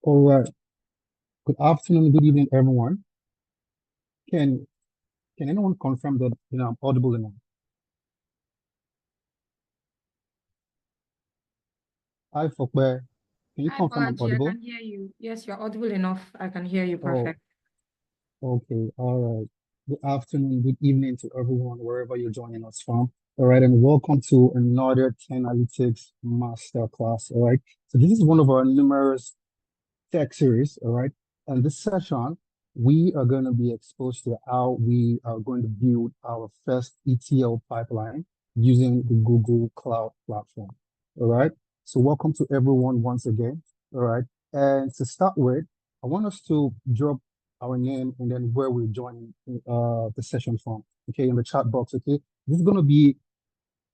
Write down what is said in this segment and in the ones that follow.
All right. Good afternoon, good evening, everyone. Can can anyone confirm that I'm audible enough? Hi, Fokbe. Can you Hi, confirm I'm Balaji. I audible? can hear you. Yes, you're audible enough. I can hear you Oh, perfect. okay. All right. Good afternoon, good evening to everyone, wherever you're joining us from. All right, and welcome to another 10 Analytics Masterclass. All right. So this is one of our numerous tech series. All right. And this session, we are going to be exposed to how we are going to build our first ETL pipeline using the Google Cloud platform. All right. So welcome to everyone once again. All right. And to start with, I want us to drop our name and then where we're joining the session from. Okay, in the chat box. Okay. This is going to be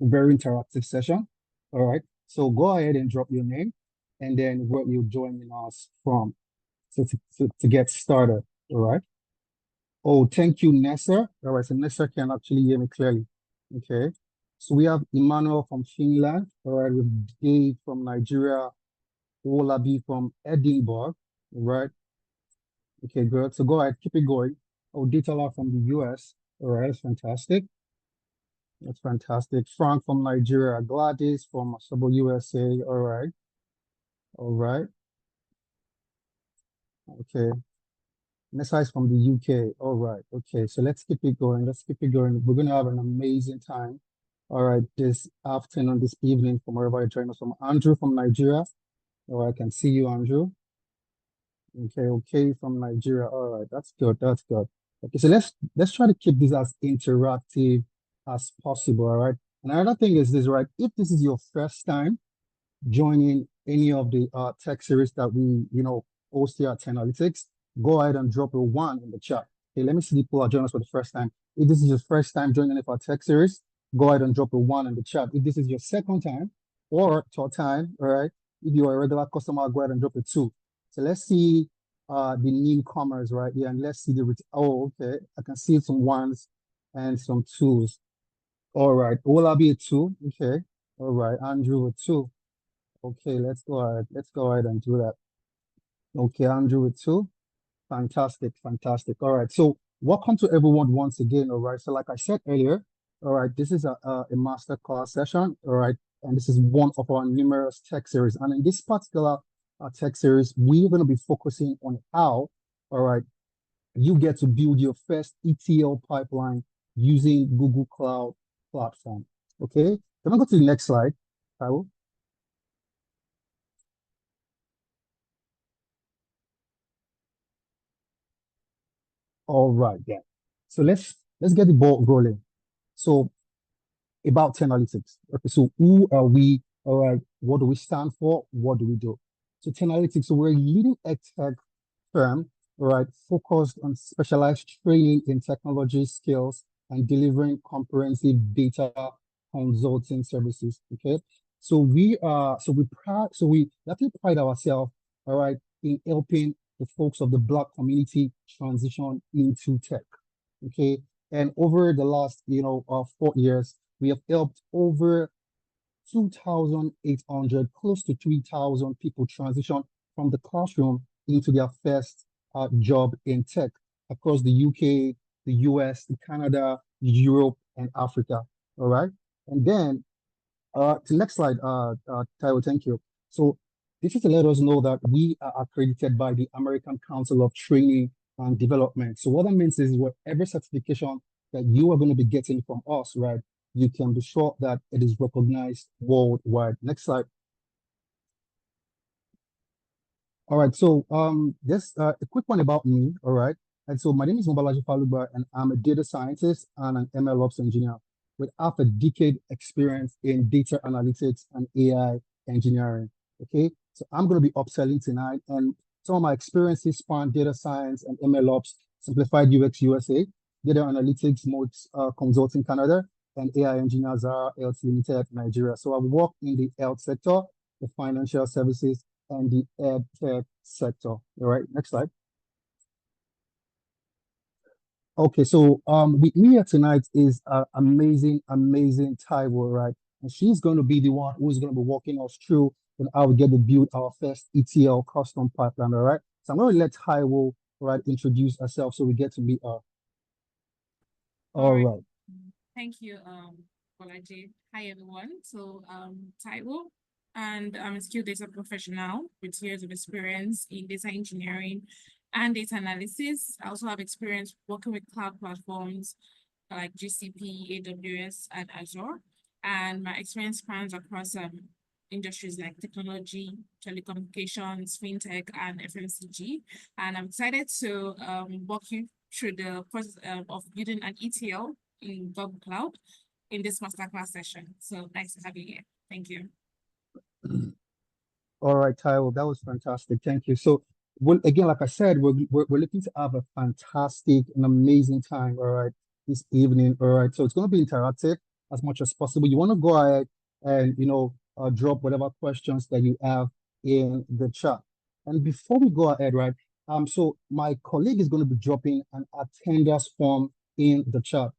a very interactive session. All right. So go ahead and drop your name and then where you're joining us from. So to get started, all right? Oh, thank you, Nessa. All right, so Nessa can actually hear me clearly. Okay. So we have Emmanuel from Finland, all right, with Dave from Nigeria, Olabi from Edinburgh, all right? Okay, good. So go ahead, keep it going. Oh, Ditala from the US, all right, that's fantastic. That's fantastic. Frank from Nigeria, Gladys from Sabo USA, all right, okay. Nessa is from the UK. All right. Okay. So let's keep it going. Let's keep it going. We're going to have an amazing time. All right. This afternoon, this evening, from wherever you join us from. Andrew from Nigeria. All right. I can see you, Andrew. Okay. Okay. From Nigeria. All right. That's good. That's good. Okay. So let's try to keep this as interactive as possible. All right. And another thing is this, right? If this is your first time joining any of the tech series that we, host here at 10 Analytics, go ahead and drop a one in the chat. Okay, let me see the people who are joining us for the first time. If this is your first time joining any of our tech series, go ahead and drop a one in the chat. If this is your second time or third time, all right, if you're a regular customer, go ahead and drop a two. So let's see the newcomers right here, and let's see oh, okay, I can see some ones and some twos. All right, will I be a two? Okay, all right, Andrew a two. Okay, let's go ahead. Let's go ahead and do that. Okay, Andrew with two. Fantastic, fantastic. All right. So welcome to everyone once again. All right. So like I said earlier, all right, this is a master class session. All right. And this is one of our numerous tech series. And in this particular tech series, we're going to be focusing on how, all right, you get to build your first ETL pipeline using Google Cloud platform. Okay. Can I go to the next slide, Kyle? All right, yeah. So let's get the ball rolling. So about 10 Analytics. Okay, so who are we? All right, what do we stand for? What do we do? So 10 Analytics, so we're a leading tech firm, all right, focused on specialized training in technology skills and delivering comprehensive data consulting services. Okay. So we actually pride ourselves, all right, in helping the folks of the Black community transition into tech. Okay. And over the last, 4 years, we have helped over 2,800, close to 3,000 people transition from the classroom into their first job in tech across the UK, the US, Canada, Europe, and Africa. All right. And then the next slide, Taiwo, thank you. So this is to let us know that we are accredited by the American Council of Training and Development. So what that means is whatever certification that you are going to be getting from us, right, you can be sure that it is recognized worldwide. Next slide. All right, so just a quick one about me, all right? And so my name is Mobalaji Faluba, and I'm a data scientist and an ML ops engineer with half a decade experience in data analytics and AI engineering, okay? So I'm going to be upselling tonight, and some of my experiences span data science and ML ops, simplified UX USA, data analytics, modes consulting Canada, and AI engineers are Health Limited, Nigeria. So I've worked in the health sector, the financial services, and the ed tech sector. All right, next slide. Okay, so with me here tonight is amazing Taiwo, right? And she's going to be the one who's going to be walking us through then I will get to build our first ETL custom pipeline. All right. So I'm going to let Taiwo, right, introduce herself so we get to meet her. All right. Thank you, Bolaji. Hi, everyone. So, Taiwo, and I'm a skilled data professional with years of experience in data engineering and data analysis. I also have experience working with cloud platforms like GCP, AWS, and Azure. And my experience spans across industries like technology, telecommunications, fintech, and FMCG. And I'm excited to walk you through the process of building an ETL in Google Cloud in this masterclass session. So nice to have you here. Thank you. All right, Taiwo, that was fantastic. Thank you. So, well, again, like I said, we're looking to have a fantastic and amazing time, all right, this evening. All right. So it's going to be interactive as much as possible. You want to go ahead and, drop whatever questions that you have in the chat. And before we go ahead, right, so my colleague is going to be dropping an attendance form in the chat.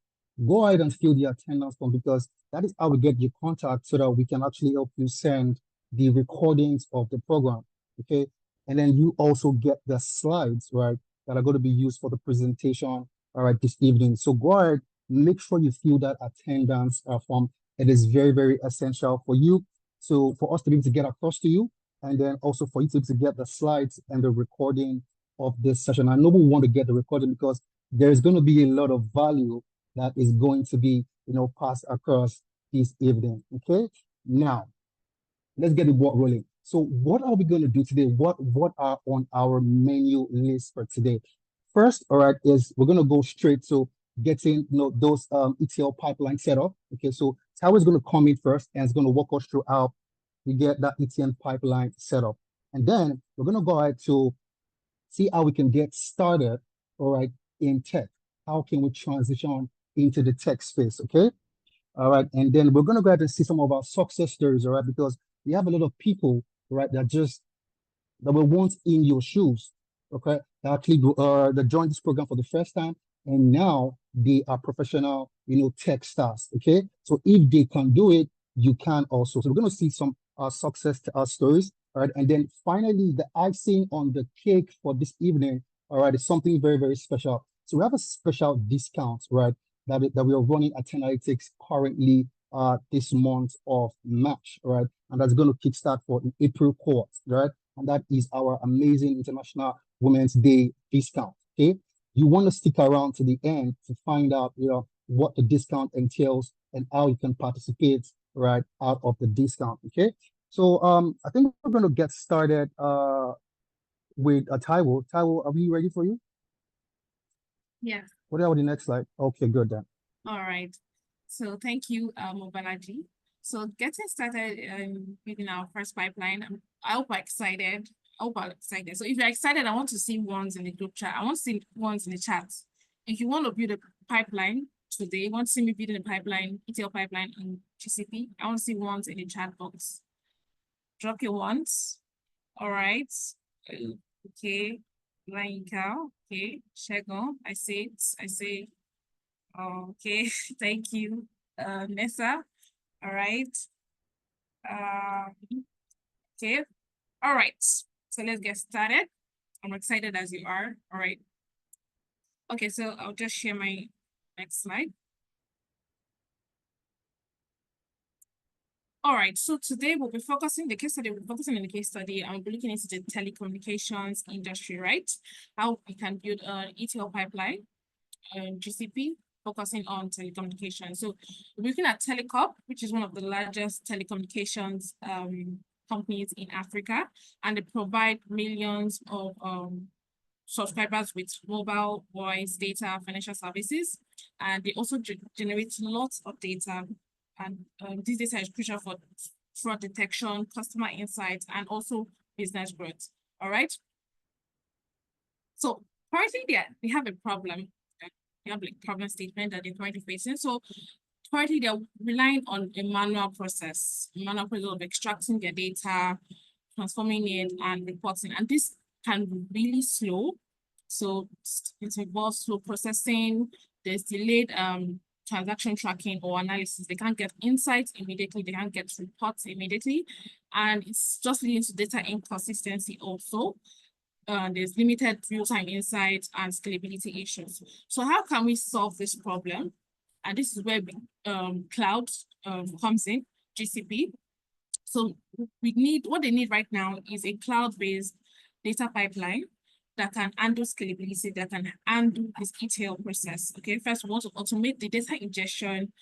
Go ahead and fill the attendance form because that is how we get your contact so that we can actually help you send the recordings of the program, okay? And then you also get the slides, right, that are going to be used for the presentation, all right, this evening. So go ahead, make sure you fill that attendance form. It is very, very essential for you. So for us to be able to get across to you, and then also for you to get the slides and the recording of this session. I know we want to get the recording because there's going to be a lot of value that is going to be, passed across this evening, okay? Now, let's get the ball rolling. So what are we going to do today? What are on our menu list for today? First, all right, is we're going to go straight to getting those ETL pipeline set up. Okay, so Taiwo is going to come in first and it's going to walk us through how we get that ETL pipeline set up. And then we're going to go ahead to see how we can get started, all right, in tech. How can we transition into the tech space, okay? All right, and then we're going to go ahead and see some of our success stories, all right, because we have a lot of people, right, that were once in your shoes, okay, that actually that joined this program for the first time, and now they are professional, tech stars, okay? So if they can do it, you can also. So we're going to see some success stories, all right, and then finally, the icing on the cake for this evening, all right, is something very, very special. So we have a special discount, right, that we are running at 10analytics currently this month of March, right? And that's going to kickstart for the April cohort, right? And that is our amazing International Women's Day discount, okay? You want to stick around to the end to find out, what the discount entails and how you can participate, right, out of the discount, okay? So I think we're going to get started with Taiwo. Taiwo, are we ready for you? Yeah. What are the next slide? Okay, good then. All right. So thank you, Mobalaji. So getting started building our first pipeline, I hope I'm excited. So if you're excited, I want to see ones in the group chat. I want to see ones in the chat. If you want to build a pipeline today, you want to see me building a pipeline, ETL pipeline in GCP, I want to see ones in the chat box. Drop your ones. All right. Okay. Lainka. Okay. Shegon. I say it. Okay. Thank you. Nessa. All right. Okay. All right. So let's get started. I'm excited as you are. All right. Okay, so I'll just share my next slide. All right, so today we'll be focusing the case study. We'll be focusing on the case study and we'll be looking into the telecommunications industry, right? How we can build an ETL pipeline, GCP, focusing on telecommunications. So we're looking at Telecom, which is one of the largest telecommunications companies in Africa, and they provide millions of subscribers with mobile, voice, data, financial services, and they also generate lots of data. And this data is crucial for fraud detection, customer insights, and also business growth. All right. So currently, they have a problem. They have like problem statement that they're currently facing. So currently, they're relying on a manual process of extracting their data, transforming it, and reporting. And this can be really slow. So it involves slow processing. There's delayed transaction tracking or analysis. They can't get insights immediately. They can't get reports immediately. And it's just leading to data inconsistency also. There's limited real-time insights and scalability issues. So how can we solve this problem? And this is where cloud comes in, GCP. So what they need right now is a cloud-based data pipeline that can handle scalability, that can handle this ETL process. Okay, first we want to automate the data ingestion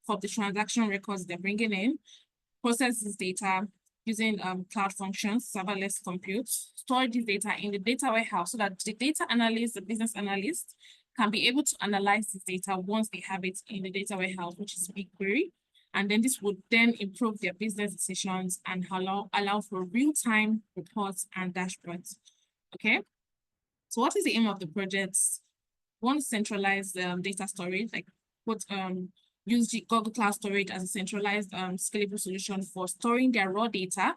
for the transaction records they're bringing in, process this data using cloud functions, serverless compute, store this data in the data warehouse so that the data analyst, the business analyst, can be able to analyze this data once they have it in the data warehouse, which is BigQuery. And then this would then improve their business decisions and allow for real-time reports and dashboards. Okay. So what is the aim of the project? One, centralized data storage, like use Google Cloud Storage as a centralized scalable solution for storing their raw data,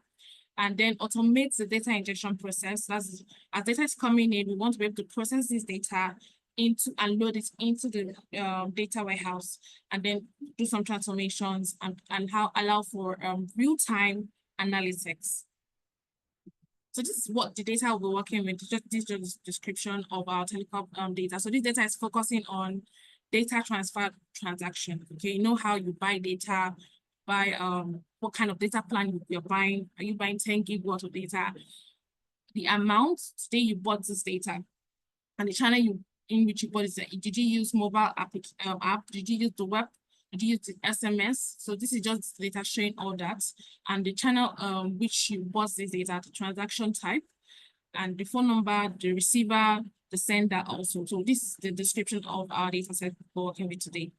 and then automate the data ingestion process. As data is coming in, we want to be able to process this data and load it into the data warehouse, and then do some transformations and allow for real-time analytics. So this is what the data we're working with, this description of our telecom data. So this data is focusing on data transfer transaction. Okay, you know how you buy data, what kind of data plan you're buying. Are you buying 10 gig worth of data? The amount today you bought this data, and the channel in which you bought it. Did you use mobile app? Did you use the web? Did you use the SMS? So this is just data showing all that, and the channel which you bought this data, the transaction type, and the phone number, the receiver, the sender also. So this is the description of our data set we're working with today.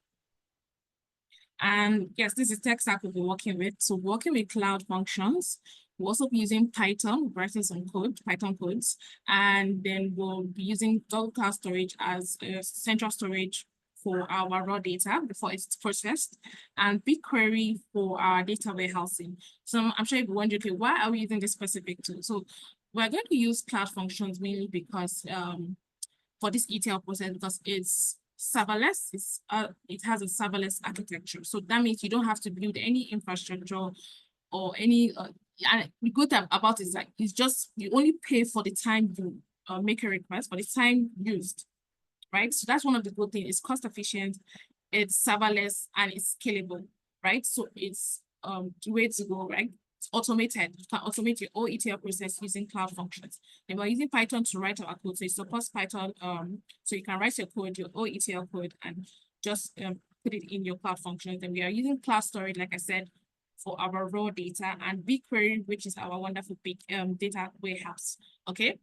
And yes, this is tech stack we'll be working with. So working with cloud functions. We'll also be using Python, writing some code, Python codes, and then we'll be using Google Cloud Storage as a central storage for our raw data before it's processed, and BigQuery for our data warehousing. So I'm sure you'll be wondering, okay, why are we using this specific tool? So we're going to use cloud functions mainly because for this ETL process, because it's serverless, it has a serverless architecture. So that means you don't have to build any infrastructure or any, and the good thing about it is like, it's just, you only pay for the time you make a request, for the time used, right? So that's one of the good things. It's cost efficient, it's serverless, and it's scalable, right? So it's the way to go, right? It's automated. You can automate your whole ETL process using cloud functions. And we're using Python to write our code. So it supports Python. So you can write your code, your whole ETL code, and just put it in your cloud functions. And we are using cloud storage, like I said, for our raw data, and BigQuery, which is our wonderful big data warehouse. Okay.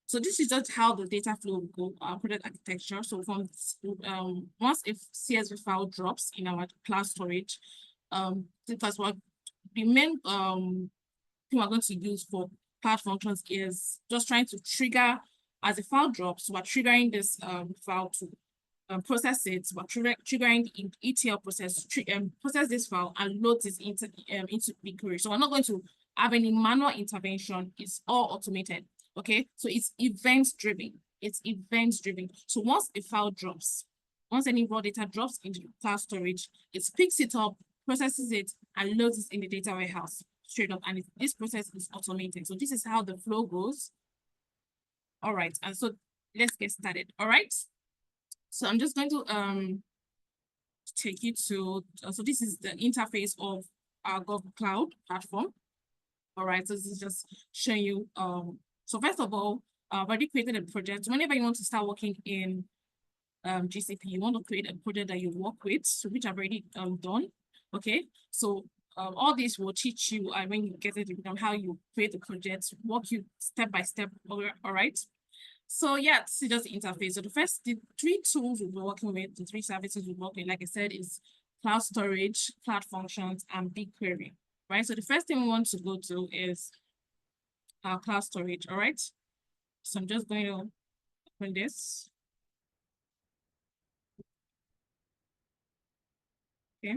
So this is just how the data flow will go, our product architecture. So from once a CSV file drops in our cloud storage, because what the main thing we're going to use for cloud functions is just trying to trigger as a file drops. We're triggering this file to process it. We're triggering the ETL process, process this file and load this into BigQuery. So we're not going to have any manual intervention. It's all automated. Okay, so it's event driven. It's event driven. So once a file drops, once any raw data drops into cloud storage, it picks it up, processes it, and loads it in the data warehouse straight up. And this process is automated. So this is how the flow goes. All right, and so let's get started. All right. So I'm just going to take you to, so this is the interface of our Google Cloud platform. All right, so this is just showing you, so first of all, I've already created a project. Whenever you want to start working in GCP, you want to create a project that you work with, so which I've already done. Okay, so all this will teach you when you get it on how you create the project, walk you step by step. All right. So yeah, this is just the interface. So the three tools we'll be working with, the three services we'll work with, like I said, is cloud storage, cloud functions, and BigQuery. Right. So the first thing we want to go to is our cloud storage. All right. So I'm just going to open this. Okay.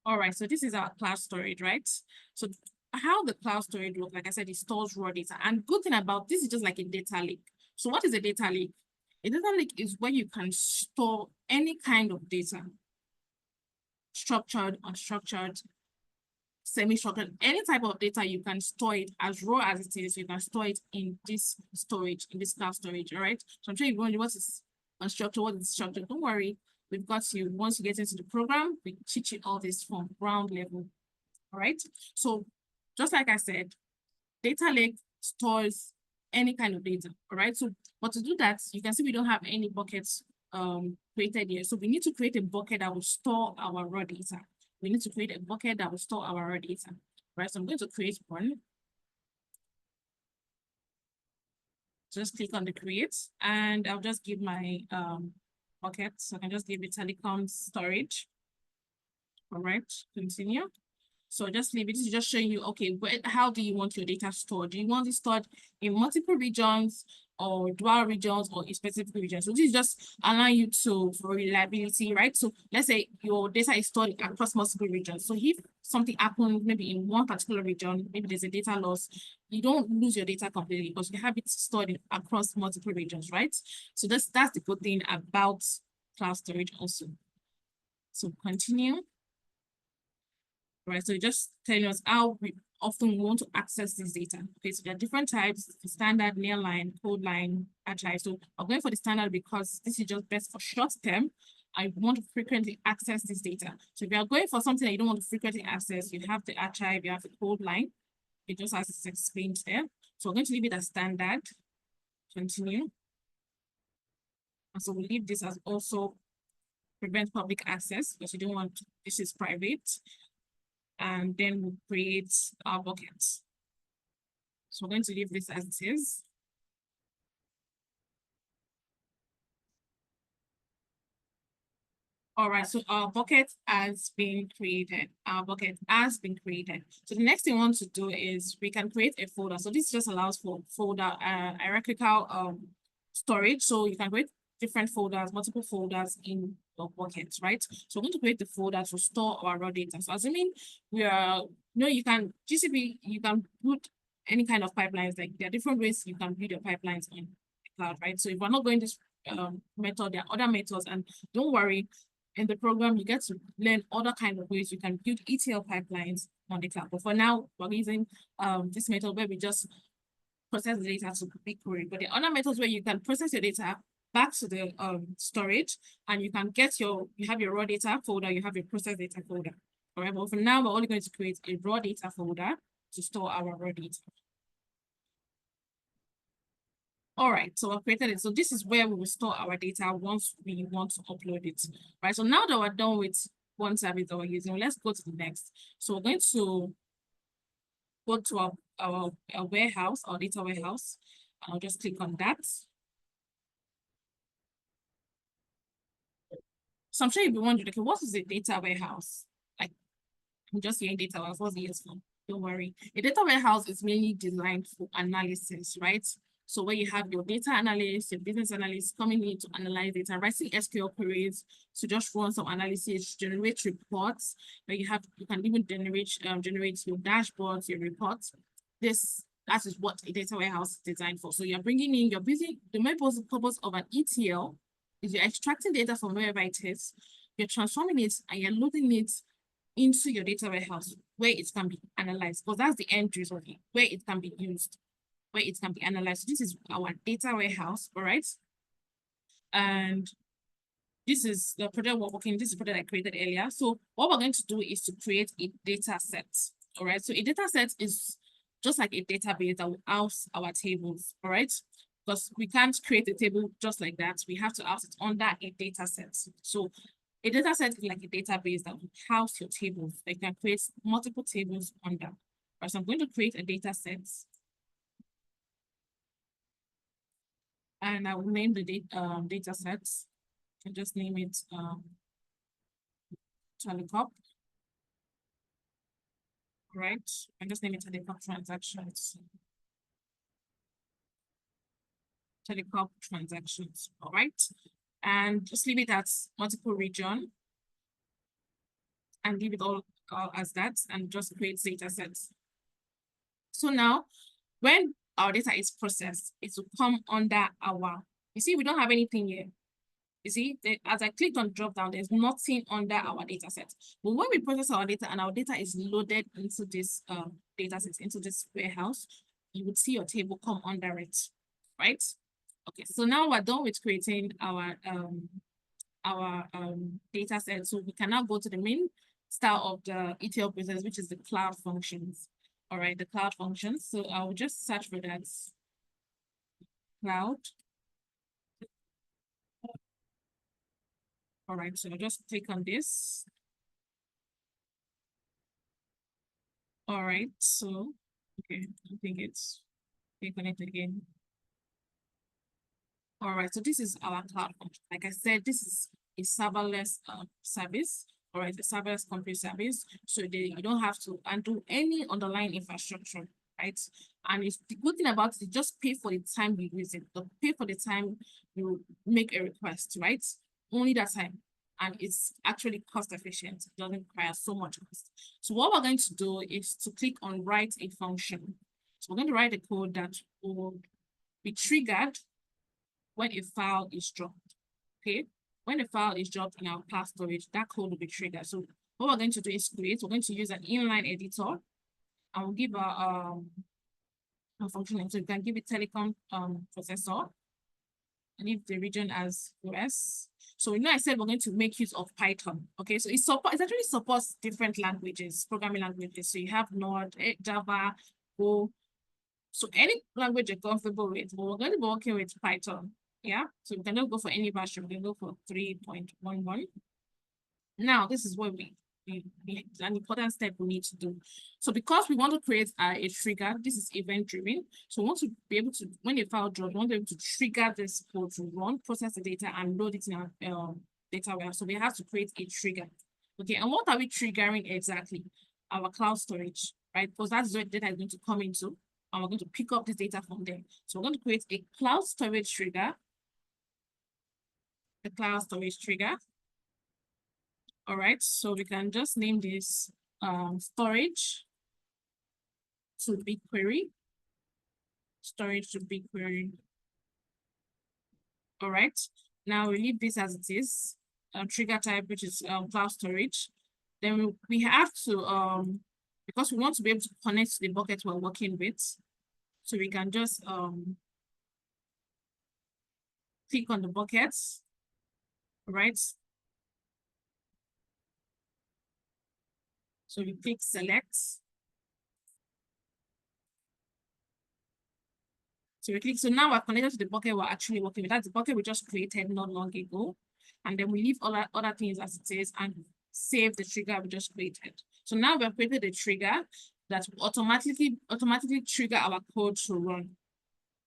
All right. So this is our cloud storage, right? So how the cloud storage works, like I said, it stores raw data. And good thing about this is just like a data lake. So what is a data lake? A data lake is where you can store any kind of data, structured, unstructured, semi-structured, any type of data. You can store it as raw as it is. You can store it in this storage, in this cloud storage. All right. So I'm sure you're wondering what is unstructured, what is structured. Don't worry, we've got you. Once you get into the program, we teach you all this from ground level. All right. So just like I said, data lake stores any kind of data. All right. So, but to do that, you can see we don't have any buckets created here. So we need to create a bucket that will store our raw data. We need to create a bucket that will store our raw data. Right. So I'm going to create one. Just click on the create, and I'll just give my bucket. So I can just give it telecom storage. All right. Continue. So just leave it. This is just showing you, okay, how do you want your data stored? Do you want it stored in multiple regions or dual regions or in specific regions? So this is just allowing you to, for reliability, right? So let's say your data is stored across multiple regions. So if something happens maybe in one particular region, maybe there's a data loss, you don't lose your data completely because you have it stored across multiple regions, right? So that's the good thing about cloud storage also. So continue. Right, so just telling us how we often want to access this data. Okay, so there are different types: standard, nearline, code line, archive. So I'm going for the standard because this is just best for short term. I want to frequently access this data. So if you are going for something that you don't want to frequently access, you have the archive, you have the code line. It just as it's explained there. So we're going to leave it as standard. Continue. And so we'll leave this as also prevent public access because you don't want, this is private. And then we'll create our buckets. So we're going to leave this as it is. All right, so our bucket has been created. Our bucket has been created. So the next thing we want to do is we can create a folder. So this just allows for folder hierarchical storage. So you can create different folders, multiple folders in your buckets, right? So we're going to create the folder to store our raw data. So assuming we are, you can GCP, you can put any kind of pipelines. Like there are different ways you can build your pipelines on the cloud, right? So if we're not going this method, there are other methods, and don't worry. In the program, you get to learn other kind of ways you can build ETL pipelines on the cloud. But for now, we're using this method where we just process the data to BigQuery. But the other methods where you can process your data back to the storage, and you can get you have your raw data folder, you have your process data folder. All right, but for now, we're only going to create a raw data folder to store our raw data. All right, so I've created it. So this is where we will store our data once we want to upload it. Right, so now that we're done with one service that we're using, let's go to the next. So we're going to go to our warehouse, our data warehouse. I'll just click on that. So I'm sure you'll be wondering, okay, what is a data warehouse? Like, I'm just hearing data warehouse, what's the yes for? Don't worry. A data warehouse is mainly designed for analysis, right? So where you have your data analyst, your business analyst coming in to analyze data, writing SQL queries to just run some analysis, generate reports, where you can even generate your dashboards, your reports. That is what a data warehouse is designed for. So you're bringing in, the main purpose of an ETL is you're extracting data from wherever it is, you're transforming it, and you're loading it into your data warehouse where it can be analyzed, because that's the end result, where it can be used, where it can be analyzed. So this is our data warehouse, all right? And this is the project we're working, this is the project I created earlier. So what we're going to do is to create a data set, all right? So a data set is just like a database that will house our tables, all right? Because we can't create a table just like that. We have to house it under a data set. So a data set is like a database that will house your tables. They can create multiple tables under. Right, so I'm going to create a data set. And I will name the data sets. I can just name it telecom. Right, I just name it telecom transactions. Telecom transactions, all right? And just leave it as multiple region and leave it all as that and just create data sets. So now when our data is processed, it will come under our, you see, we don't have anything here. You see, as I clicked on drop down, there's nothing under our data set. But when we process our data and our data is loaded into this data set, into this warehouse, you would see your table come under it, right? Okay, so now we're done with creating our data set. So we can now go to the main style of the ETL process, which is the cloud functions. All right, the cloud functions. So I will just search for that cloud. All right, so I'll just click on this. All right, so, okay, I think it's, click on it again. All right, so this is our cloud function. Like I said, this is a serverless service, all right, the serverless compute service. So you don't have to undo any underlying infrastructure, right? And it's the good thing about it, you just pay for the time you use it. You pay for the time you make a request, right? Only that time. And it's actually cost efficient. It doesn't require so much cost. So what we're going to do is to click on write a function. So we're going to write a code that will be triggered when a file is dropped. Okay, when a file is dropped in our class storage, that code will be triggered. So what we're going to do is we're going to use an inline editor, and we'll give a function name. So you can give it telecom processor, leave the region as US. So you know I said we're going to make use of Python. Okay, so it actually supports different languages, programming languages. So you have Node, Java, Go. So any language you're comfortable with, but we're going to be working with Python. Yeah, so we cannot go for any version. We can go for 3.11. Now, this is what an important step we need to do. So because we want to create a trigger, this is event driven. So we want to be able to, when a file drops, we want to be able to trigger this code to run, process the data, and load it in our data warehouse. So we have to create a trigger. Okay, and what are we triggering exactly? Our cloud storage, right? Because that's where data is going to come into, and we're going to pick up this data from there. So we're going to create a cloud storage trigger. The cloud storage trigger. All right, so we can just name this storage to BigQuery. Storage to BigQuery. All right, now we leave this as it is. Trigger type, which is cloud storage. Then we have to, because we want to be able to connect to the bucket we're working with. So we can just click on the buckets, right? So we click select. So we click, so now we're connected to the bucket we're actually working with. That's the bucket we just created not long ago. And then we leave all other things as it is and save the trigger we just created. So now we've created a trigger that will automatically trigger our code to run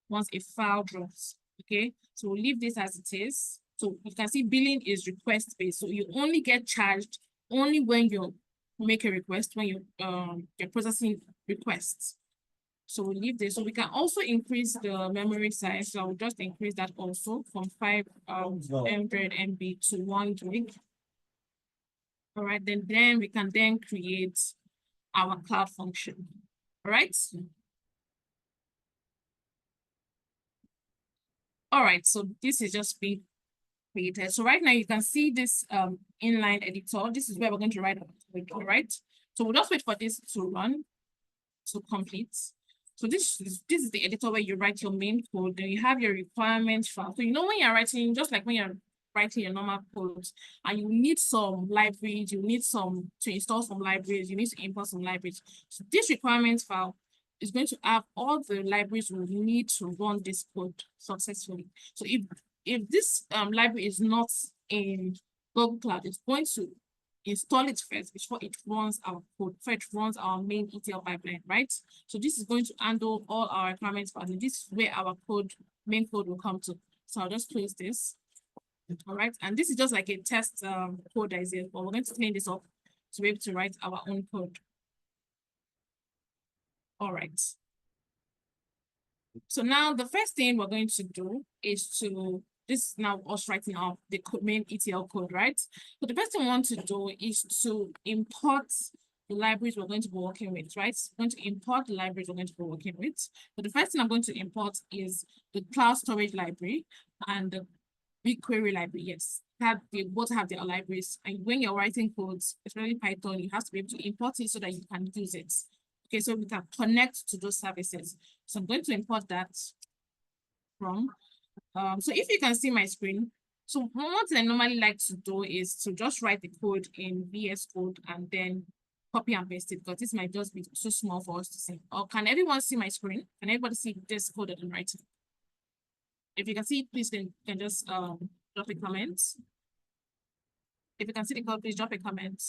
once a file drops. Okay, so we'll leave this as it is. So you can see billing is request based. So you only get charged only when you make a request, when you're processing requests. So we'll leave this. So we can also increase the memory size. So I'll just increase that also from 500 MB to 1 gig. All right, then we can then create our cloud function. All right. All right, so this is just being created. So right now you can see this inline editor. This is where we're going to write it, all right? So we'll just wait for this to run, to complete. So this is the editor where you write your main code. Then you have your requirements file. So you know when you're writing, just like when you're writing your normal code, and you need some libraries, you need to install some libraries, you need to import some libraries. So this requirements file is going to have all the libraries we need to run this code successfully. So if this library is not in Google Cloud, it's going to install it first before it runs our code, before it runs our main ETL pipeline, right? So this is going to handle all our requirements, and this is where our main code will come to. So I'll just close this. All right, and this is just like a test code that is here, but we're going to clean this up to be able to write our own code. All right. So now the first thing we're going to do is this is now us writing out the main ETL code, right? So the first thing we want to do is to import the libraries we're going to be working with, right? I'm going to import the libraries we're going to be working with. So the first thing I'm going to import is the cloud storage library and the BigQuery library. Yes, they both have their libraries. And when you're writing codes, especially Python, you have to be able to import it so that you can use it. Okay, so we can connect to those services. So I'm going to import that from. So if you can see my screen, so what I normally like to do is to just write the code in VS Code and then copy and paste it, because this might just be too small for us to see. Or can everyone see my screen? Can everybody see this code that I'm writing? If you can see, please can just drop a comment. If you can see the code, please drop a comment.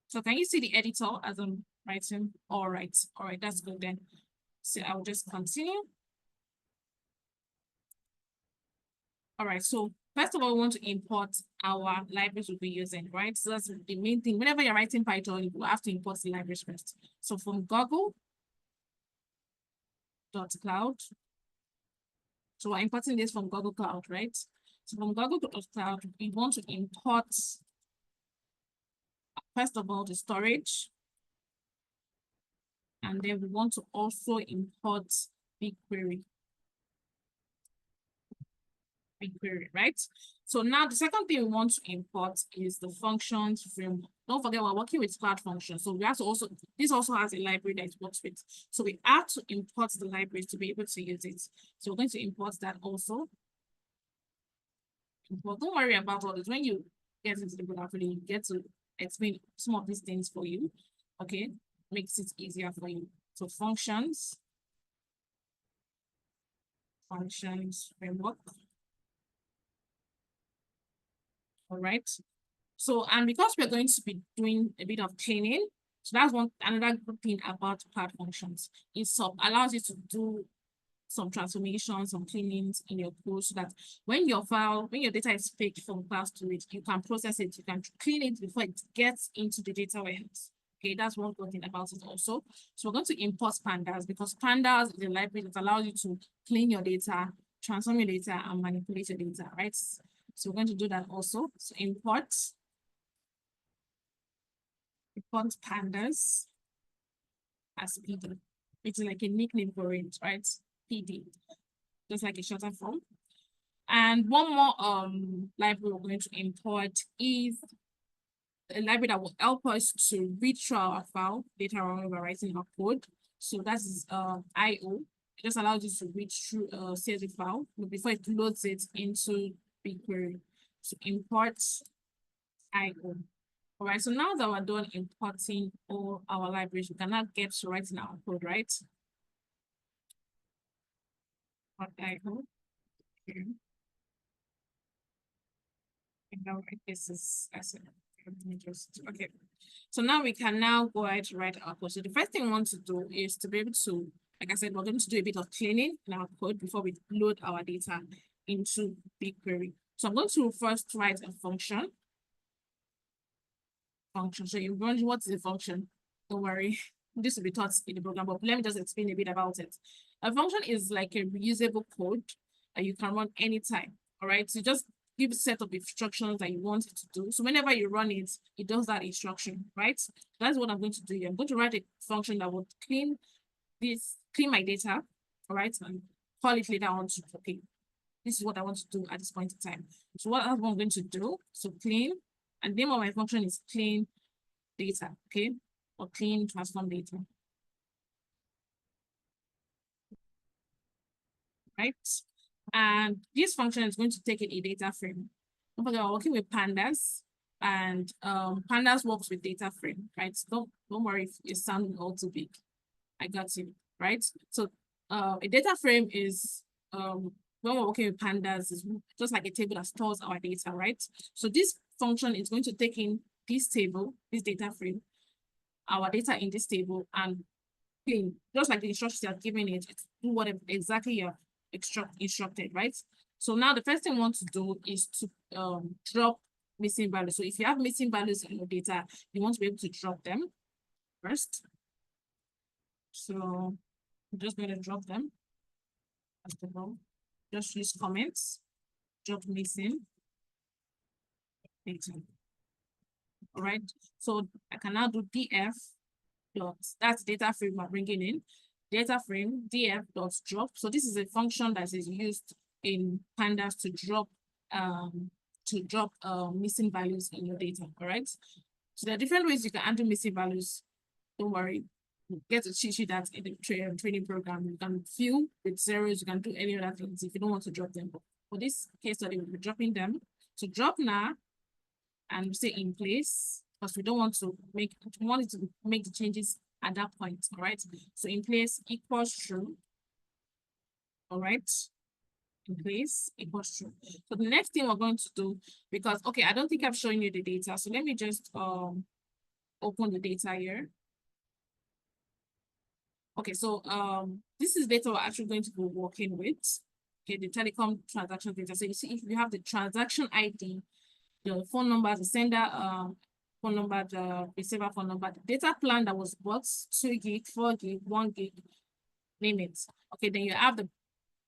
So can you see the editor as I'm writing? All right, that's good then. So I'll just continue. All right, so first of all, we want to import our libraries we'll be using, right? So that's the main thing. Whenever you're writing Python, you will have to import the libraries first. So from Google.cloud, so we're importing this from Google Cloud, right? So from Google.cloud, we want to import, first of all, the storage. And then we want to also import BigQuery, right? So now the second thing we want to import is the functions framework. Don't forget we're working with Cloud Functions. So we have to also, this also has a library that it works with. So we have to import the libraries to be able to use it. So we're going to import that also. But don't worry about all this. When you get into the program, you get to explain some of these things for you. Okay, makes it easier for you. So functions framework. All right. So, and because we're going to be doing a bit of cleaning, so that's another good thing about Cloud Functions. It allows you to do some transformations, some cleanings in your code, so that when your data is picked from cloud storage, you can process it, you can clean it before it gets into the data warehouse. Okay, that's one good thing about it also. So we're going to import pandas, because pandas is a library that allows you to clean your data, transform your data, and manipulate your data, right? So we're going to do that also. So import pandas as PD, which is like a nickname for it, right? PD, just like a shorter form. And one more library we're going to import is a library that will help us to read through our file later on when we're writing our code. So that is IO. It just allows you to read through a CSV file before it loads it into BigQuery. So import IO. All right, so now that we're done importing all our libraries, we can now get to writing our code, right? IO. Okay. Now this is okay. So now we can now go ahead to write our code. So the first thing we want to do is to be able to, like I said, we're going to do a bit of cleaning in our code before we load our data into BigQuery. So I'm going to first write a function. So you're wondering what is a function? Don't worry, this will be taught in the program, but let me just explain a bit about it. A function is like a reusable code that you can run anytime. All right, so just give a set of instructions that you want it to do. So whenever you run it, it does that instruction, right? That's what I'm going to do here. I'm going to write a function that will clean my data, all right, and call it later on to okay. This is what I want to do at this point in time. So what I'm going to do, so clean, and the name of my function is clean data, okay, or clean transform data, right? And this function is going to take in a data frame. Don't forget, we're working with pandas, and pandas works with data frame, right? So don't worry if it's sounding all too big. I got you, right? So a data frame is when we're working with pandas, is just like a table that stores our data, right? So this function is going to take in this table, this data frame, our data in this table, and clean, just like the instructions you are giving it, do whatever exactly you're instructed, right? So now the first thing we want to do is to drop missing values. So if you have missing values in your data, you want to be able to drop them first. So I'm just going to drop them. First of all, just use comments, drop missing data. all right? So I can now do df dot, that's data frame I'm bringing in, data frame df dot drop. So this is a function that is used in pandas to drop missing values in your data, all right? So there are different ways you can handle missing values. Don't worry, you get a cheat sheet that in the training program. You can fill with zeros, you can do any other things if you don't want to drop them. But for this case study, we'll be dropping them. So drop now and say in place, because we don't want to make, we want it to make the changes at that point, all right? So in place equals true, all right? In place equals true. So the next thing we're going to do, because, okay, I don't think I've shown you the data. So let me just open the data here. Okay, so this is data we're actually going to be working with. Okay, the telecom transaction data. So you see, if you have the transaction ID, the phone number, the sender phone number, the receiver phone number, the data plan that was bought, 2 gig, 4 gig, 1 gig, name it. Okay, then you have the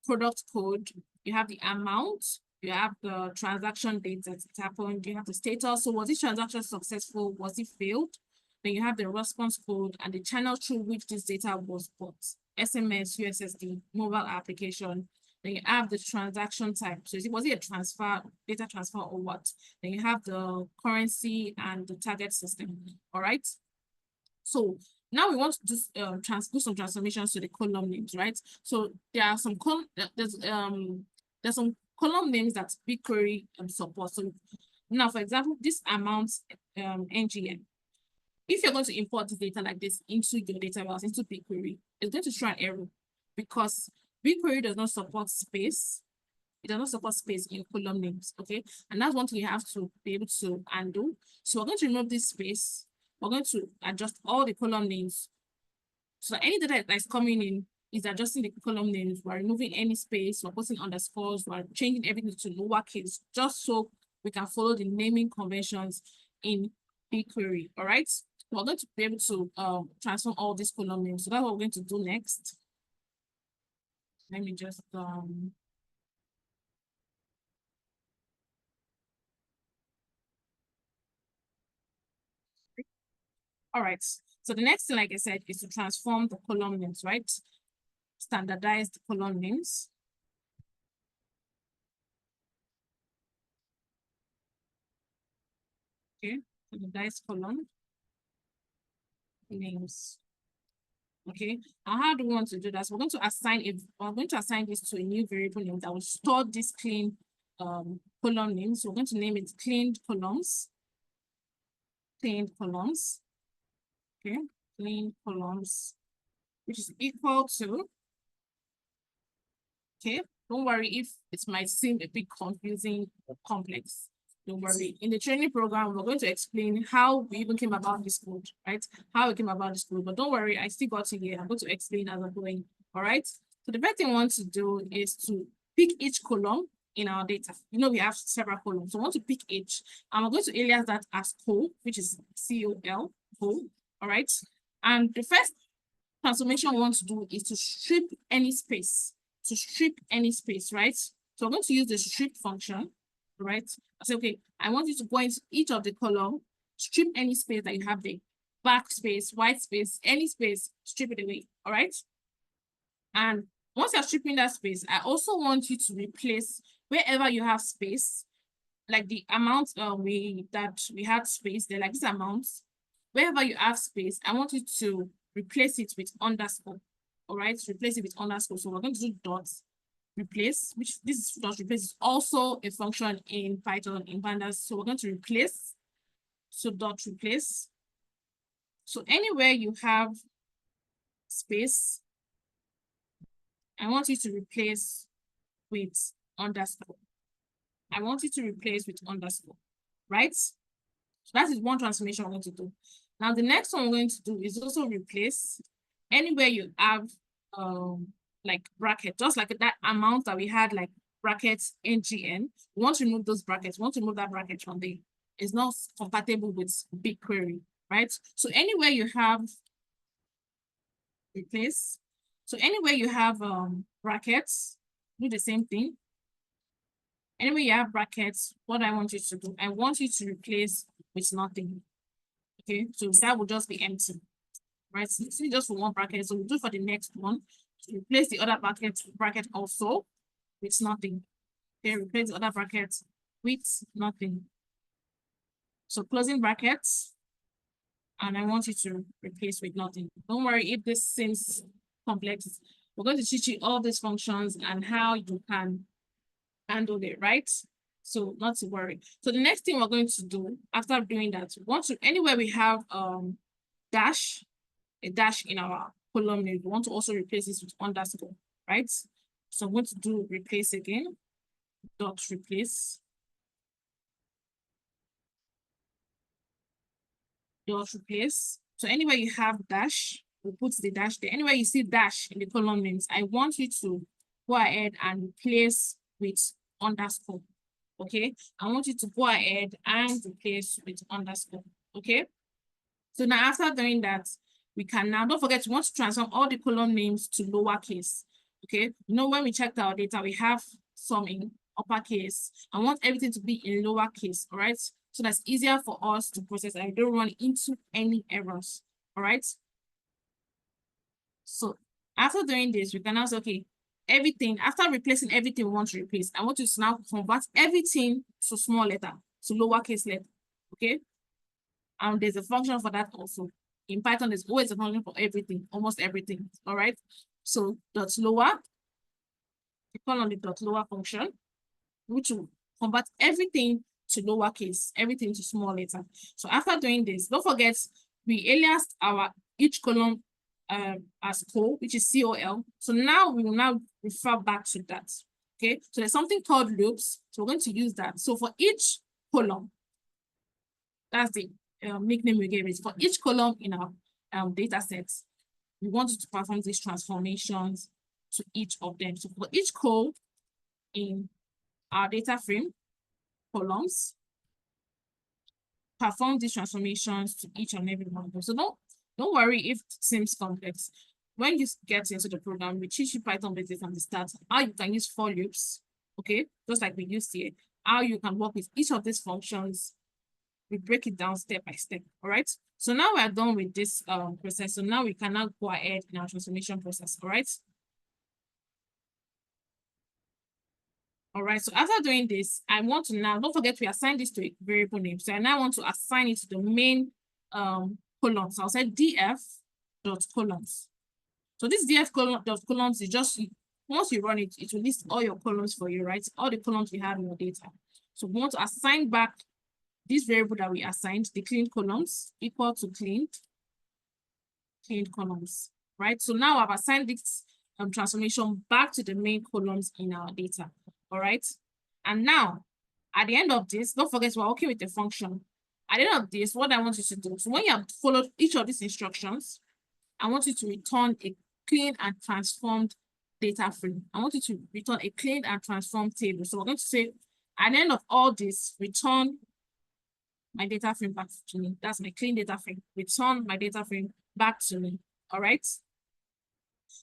product code, you have the amount, you have the transaction date that it happened, you have the status. So was this transaction successful? Was it failed? Then you have the response code and the channel through which this data was bought, SMS, USSD, mobile application. Then you have the transaction type. So was it a transfer, data transfer or what? Then you have the currency and the target system, all right? So now we want to just do some transformations to the column names, right? So there are some there's some column names that BigQuery supports. So now, for example, this amount NGN. If you're going to import this data like this into your data warehouse, into BigQuery, it's going to throw an error because BigQuery does not support space. It does not support space in column names, okay? And that's one thing you have to be able to undo. So we're going to remove this space. We're going to adjust all the column names. So any data that is coming in is adjusting the column names. We're removing any space, we're putting underscores, we're changing everything to lowercase, just so we can follow the naming conventions in BigQuery, all right? We're going to be able to transform all these column names. So that's what we're going to do next. Let me just all right. So the next thing, like I said, is to transform the column names, right? Standardize the column names. Okay, standardized column names. Okay, and how do we want to do that? So we're going to assign this to a new variable name that will store this clean column name. So we're going to name it cleaned columns. Cleaned columns. Okay, cleaned columns, which is equal to, okay, don't worry if it might seem a bit confusing or complex. Don't worry. In the training program, we're going to explain how we even came about this code, right? How we came about this code. But don't worry, I still got to here. I'm going to explain as I'm going. All right. So the first thing I want to do is to pick each column in our data. You know, we have several columns. So I want to pick each. And we're going to alias that as col, which is COL, col. All right. And the first transformation we want to do is to strip any space. To strip any space, right? So I'm going to use the strip function, right? I say, okay, I want you to go into each of the column, strip any space that you have there, black space, white space, any space, strip it away, all right? And once you're stripping that space, I also want you to replace wherever you have space, like the amount we had space there, like this amount, wherever you have space, I want you to replace it with underscore, all right? Replace it with underscore. So we're going to do dot replace, which this dot replace is also a function in Python in pandas. So we're going to replace, so dot replace. So anywhere you have space, I want you to replace with underscore. I want you to replace with underscore, right? So that is one transformation I'm going to do. Now the next one I'm going to do is also replace anywhere you have like bracket, just like that amount that we had, like brackets NGN. We want to remove those brackets. We want to remove that bracket from there. It's not compatible with BigQuery, right? So anywhere you have replace, so anywhere you have brackets, do the same thing. Anyway, you have brackets, what I want you to do, I want you to replace with nothing. Okay, so that will just be empty, right? So this is just for one bracket. So we'll do for the next one. Replace the other bracket also with nothing. Okay, replace the other bracket with nothing. So closing brackets, and I want you to replace with nothing. Don't worry if this seems complex. We're going to teach you all these functions and how you can handle it, right? So not to worry. So the next thing we're going to do after doing that, we want to, anywhere we have a dash in our column name, we want to also replace this with underscore, right? So I'm going to do replace again, dot replace. Dot replace. So anywhere you have dash, we'll put the dash there. Anywhere you see dash in the column names, I want you to go ahead and replace with underscore. Okay, I want you to go ahead and replace with underscore. Okay, so now after doing that, we can now, don't forget, we want to transform all the column names to lowercase. Okay, you know, when we checked our data, we have some in uppercase. I want everything to be in lowercase, all right? So that's easier for us to process and don't run into any errors, all right? So after doing this, we can now say, okay, everything, after replacing everything we want to replace, I want you to now convert everything to small letter, to lowercase letter, okay? And there's a function for that also. In Python, there's always a function for everything, almost everything, all right? So dot lower, you call on the dot lower function, which will convert everything to lowercase, everything to small letter. So after doing this, don't forget, we aliased our each column as col, which is COL. So now we will now refer back to that. Okay, so there's something called loops. So we're going to use that. So for each column, that's the nickname we gave it. For each column in our data set, we want you to perform these transformations to each of them. So for each col in our data frame columns, perform these transformations to each and every one of them. So don't worry if it seems complex. When you get into the program, we teach you Python basics from the start, how you can use for loops, okay, just like we used here, how you can work with each of these functions. We break it down step by step, all right? So now we are done with this process. So now we can now go ahead in our transformation process, all right? All right, so after doing this, I want to now, don't forget we assign this to a variable name. So I now want to assign it to the main column. So I'll say df.columns. So this df.columns is just, once you run it, it will list all your columns for you, right? All the columns you have in your data. So we want to assign back this variable that we assigned, the cleaned columns, equal to cleaned columns, right? So now I've assigned this transformation back to the main columns in our data, all right? And now, at the end of this, don't forget we're working with the function. At the end of this, what I want you to do, so when you have followed each of these instructions, I want you to return a clean and transformed data frame. I want you to return a clean and transformed table. So we're going to say, at the end of all this, return my data frame back to me. That's my clean data frame. Return my data frame back to me. All right.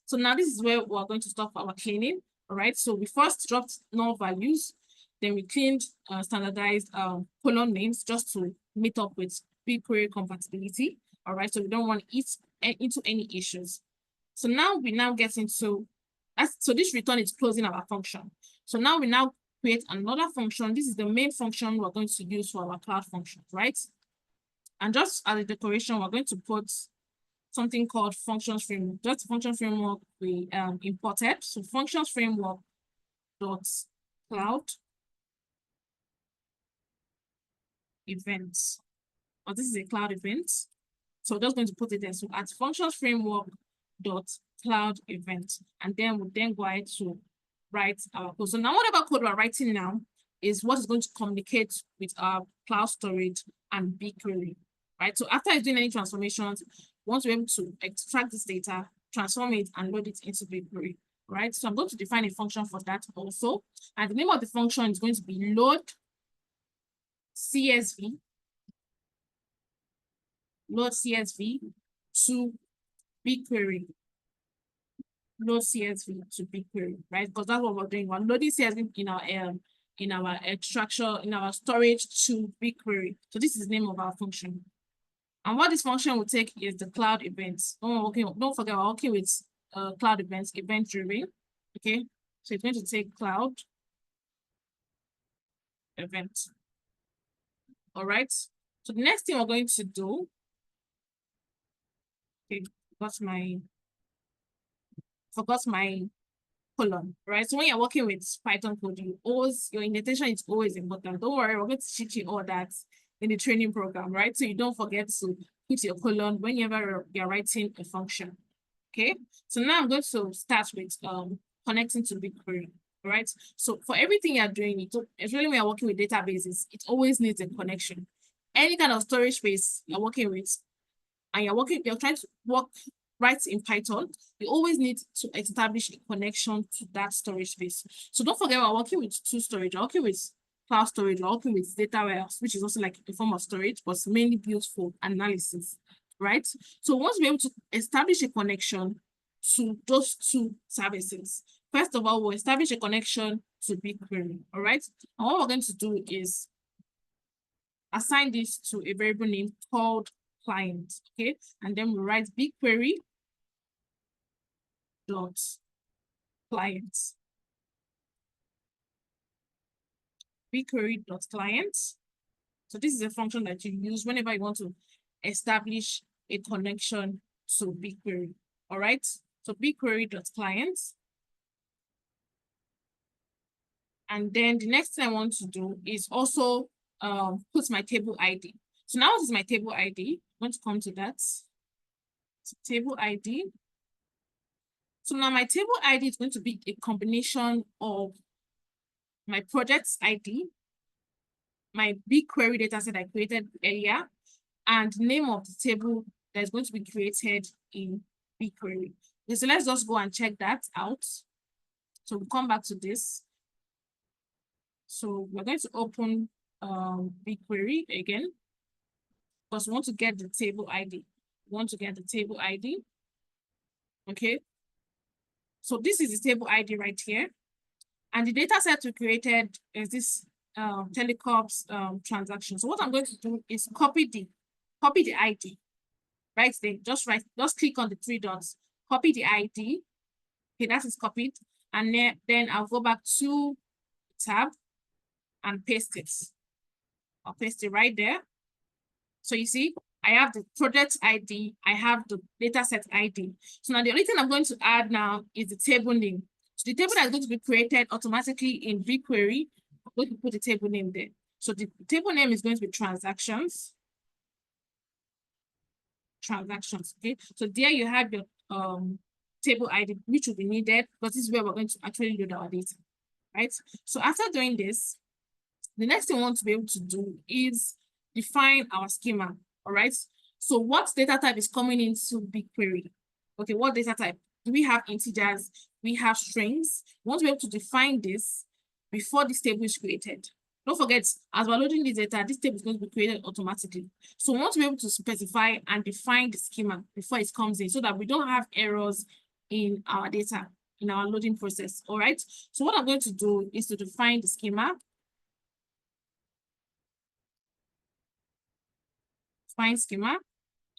So now this is where we're going to stop our cleaning. All right. So we first dropped null values. Then we cleaned standardized column names just to meet up with BigQuery compatibility. All right. So we don't want it into any issues. So now we now get into so this return is closing our function. So now we now create another function. This is the main function we're going to use for our cloud function, right? And just as a decoration, we're going to put something called functions framework. That's the function framework we imported. So functions framework dot cloud events. Or this is a cloud event. So we're just going to put it there. So at functions framework dot cloud event, and then we'll then go ahead to write our code. So now whatever code we're writing now is what is going to communicate with our cloud storage and BigQuery, right? So after doing any transformations, we want to be able to extract this data, transform it, and load it into BigQuery, right? So I'm going to define a function for that also. And the name of the function is going to be load CSV to BigQuery. Load CSV to BigQuery, right? Because that's what we're doing. We're loading CSV in our in our extraction, in our storage to BigQuery. So this is the name of our function. And what this function will take is the cloud events. Don't forget, we're working with cloud events, event driven. Okay, so it's going to take cloud event. All right. So the next thing we're going to do, okay, forgot my colon, right? So when you're working with Python code, your indentation is always important. Don't worry, we're going to teach you all that in the training program, right? So you don't forget to put your colon whenever you're writing a function. Okay, so now I'm going to start with connecting to BigQuery. Right. So for everything you're doing, especially when you're working with databases, it always needs a connection. Any kind of storage space you're working with, and you're trying to write in Python, you always need to establish a connection to that storage space. So don't forget, we're working with two storage. We're working with cloud storage, we're working with data warehouse, which is also like a form of storage, but mainly built for analysis, right? So once we're able to establish a connection to those two services, first of all, we'll establish a connection to BigQuery, all right? And what we're going to do is assign this to a variable name called client, okay? And then we write BigQuery dot client. BigQuery dot client. So this is a function that you use whenever you want to establish a connection to BigQuery, all right? So BigQuery dot client. And then the next thing I want to do is also put my table ID. So now what is my table ID? I'm going to come to that. So table ID. So now my table ID is going to be a combination of my project's ID, my BigQuery dataset I created earlier, and the name of the table that is going to be created in BigQuery. Okay, so let's just go and check that out. So we'll come back to this. So we're going to open BigQuery again, because we want to get the table ID. We want to get the table ID. Okay. So this is the table ID right here. And the data set we created is this telecoms transaction. So what I'm going to do is copy the ID right there. Just click on the three dots, copy the ID. Okay, that is copied. And then I'll go back to tab and paste it. I'll paste it right there. So you see, I have the project ID, I have the dataset ID. So now the only thing I'm going to add now is the table name. So the table that is going to be created automatically in BigQuery, I'm going to put the table name there. So the table name is going to be transactions. Okay. So there you have your table ID, which will be needed because this is where we're going to actually load our data, right? So after doing this, the next thing we want to be able to do is define our schema, all right? So what data type is coming into BigQuery? Okay, what data type? Do we have integers? We have strings. We want to be able to define this before this table is created. Don't forget, as we're loading this data, this table is going to be created automatically. So we want to be able to specify and define the schema before it comes in so that we don't have errors in our data, in our loading process, all right? So what I'm going to do is to define the schema. Find schema,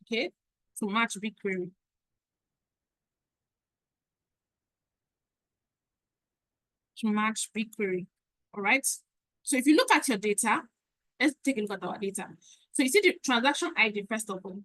okay, to match BigQuery. To match BigQuery, all right? So if you look at your data, let's take a look at our data. So you see the transaction ID, first of all.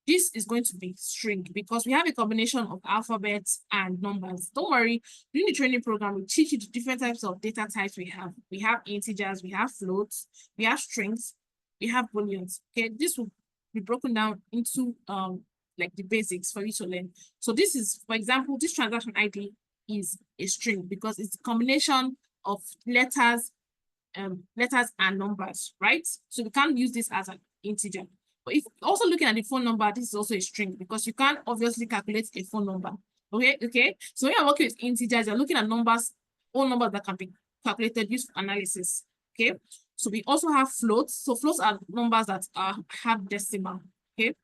This is going to be string because we have a combination of alphabets and numbers. Don't worry, during the training program, we teach you the different types of data types we have. We have integers, we have floats, we have strings, we have booleans. Okay, this will be broken down into like the basics for you to learn. So this is, for example, this transaction ID is a string because it's a combination of letters and numbers, right? So we can't use this as an integer. But if also looking at the phone number, this is also a string because you can't obviously calculate a phone number. Okay. So when you're working with integers, you're looking at numbers, all numbers that can be calculated, used for analysis. Okay. So we also have floats. So floats are numbers that have decimal. Okay.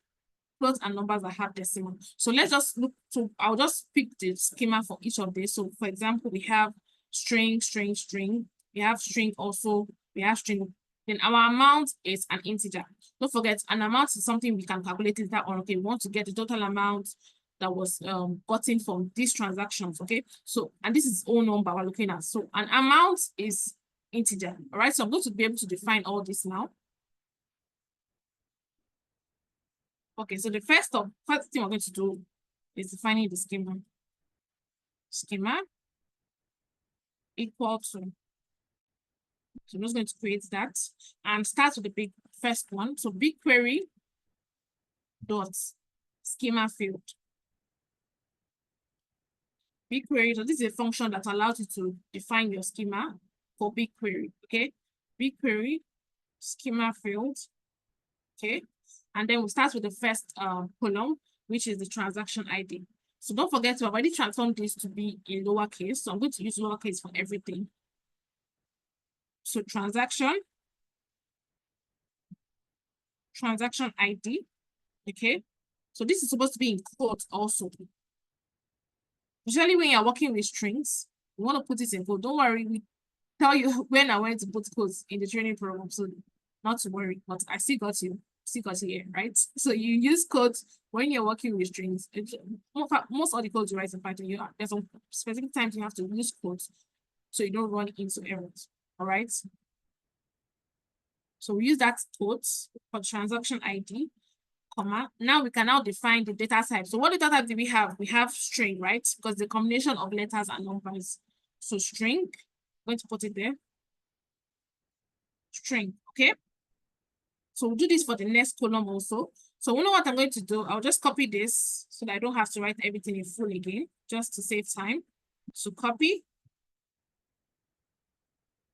Floats and numbers that have decimal. So let's just look. So I'll just pick the schema for each of these. So for example, we have string, string, string. We have string also. We have string. Then our amount is an integer. Don't forget, an amount is something we can calculate later on. Okay, we want to get the total amount that was gotten from these transactions. Okay, so and this is all number we're looking at. So an amount is integer. All right, so I'm going to be able to define all this now. Okay, so the first thing we're going to do is defining the schema. Schema equal to. So I'm just going to create that and start with the first one. So BigQuery dot schema field. BigQuery, so this is a function that allows you to define your schema for BigQuery. Okay, BigQuery schema field. Okay, and then we'll start with the first column, which is the transaction ID. So don't forget to already transform this to be in lowercase. So I'm going to use lowercase for everything. So transaction ID. Okay, so this is supposed to be in quotes also. Usually when you're working with strings, you want to put it in quote. Don't worry, we tell you when I want to put quotes in the training program, so not to worry, but I still got you here, right? So you use quotes when you're working with strings. Most of the codes you write in Python, there's some specific times you have to use quotes so you don't run into errors. All right. So we use that quote for transaction ID, comma. Now we can now define the data type. So what data type do we have? We have string, right? Because the combination of letters and numbers. So string, I'm going to put it there. String, okay? So we'll do this for the next column also. So you know what I'm going to do? I'll just copy this so that I don't have to write everything in full again, just to save time. So copy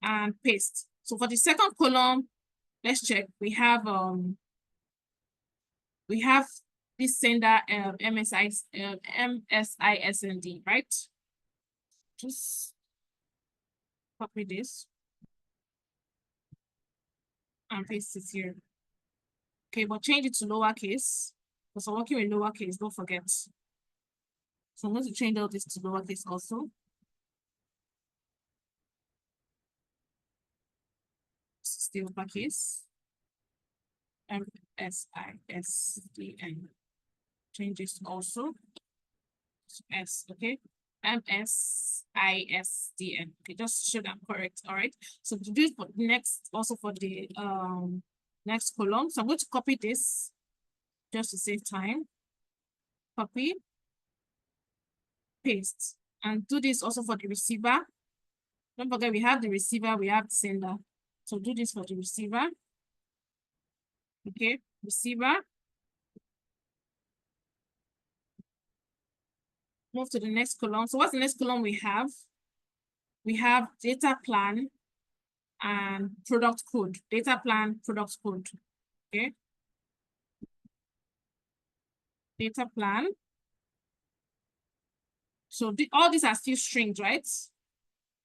and paste. So for the second column, let's check. We have this sender MSISND, right? Just copy this and paste it here. Okay, but change it to lowercase because I'm working with lowercase, don't forget. So I'm going to change all this to lowercase also. Still uppercase. MSISDN. Change this also to S, okay? MSISDN. Okay, just show that correct. All right. So to do it for next, also for the next column. So I'm going to copy this just to save time. Copy, paste, and do this also for the receiver. Don't forget we have the receiver, we have the sender. So do this for the receiver. Okay, receiver. Move to the next column. So what's the next column we have? We have data plan and product code. Data plan, product code. Okay. Data plan. So all these are still strings, right?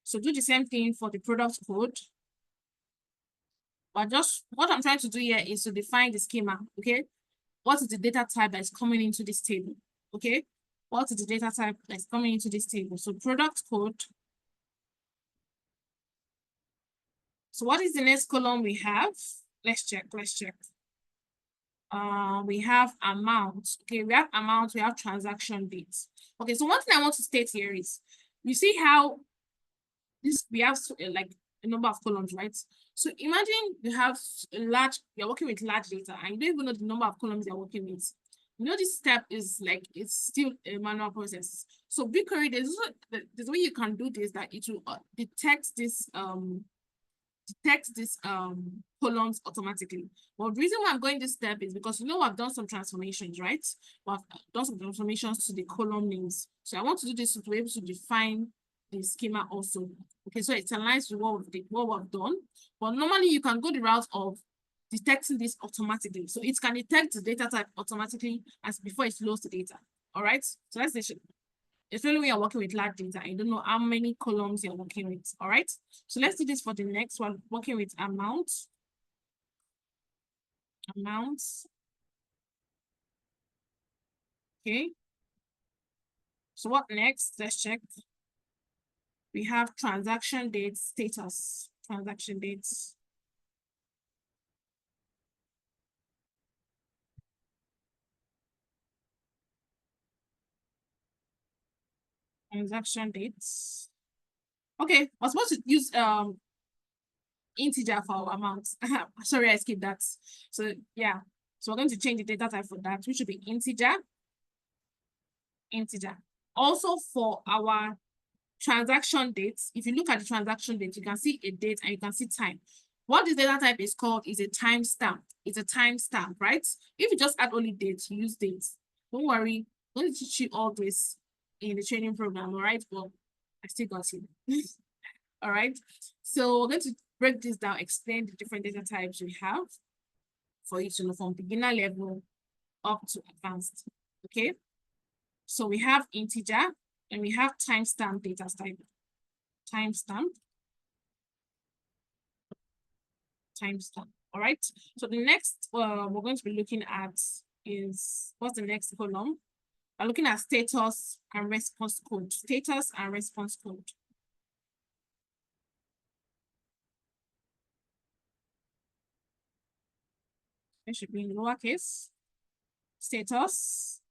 So do the same thing for the product code. But just what I'm trying to do here is to define the schema, okay? What is the data type that is coming into this table, okay? What is the data type that's coming into this table? So product code. So what is the next column we have? Let's check. We have amount. Okay, we have amount, we have transaction dates. Okay, so one thing I want to state here is, you see how we have like a number of columns, right? So imagine you have you're working with large data and you don't even know the number of columns you're working with. You know, this step is like, it's still a manual process. So BigQuery, there's a way you can do this, that it will detect this columns automatically. But the reason why I'm going this step is because, you know, I've done some transformations, right? I've done some transformations to the column names. So I want to do this to be able to define the schema also. Okay, so it aligns with what we've done. But normally you can go the route of detecting this automatically. So it can detect the data type automatically as before it loads the data. All right, so that's the issue. Especially when you're working with large data, you don't know how many columns you're working with. All right, so let's do this for the next one, working with amounts. Okay, so what next? Let's check. we have transaction date status, transaction dates. Transaction dates. Okay, we're supposed to use integer for our amounts. Sorry, I skipped that. So yeah, so we're going to change the data type for that, which should be integer. Integer. Also for our transaction dates, if you look at the transaction date, you can see a date and you can see time. What this data type is called is a timestamp. It's a timestamp, right? If you just add only dates, you use dates. Don't worry, I'm going to teach you all this in the training program, all right? Well, I still got you. All right. So we're going to break this down, explain the different data types we have for each, you know, from beginner level up to advanced. Okay. So we have integer and we have timestamp data type. Timestamp. Timestamp. All right. So the next we're going to be looking at is, what's the next column? We're looking at status and response code. Status and response code. It should be in lowercase. Status.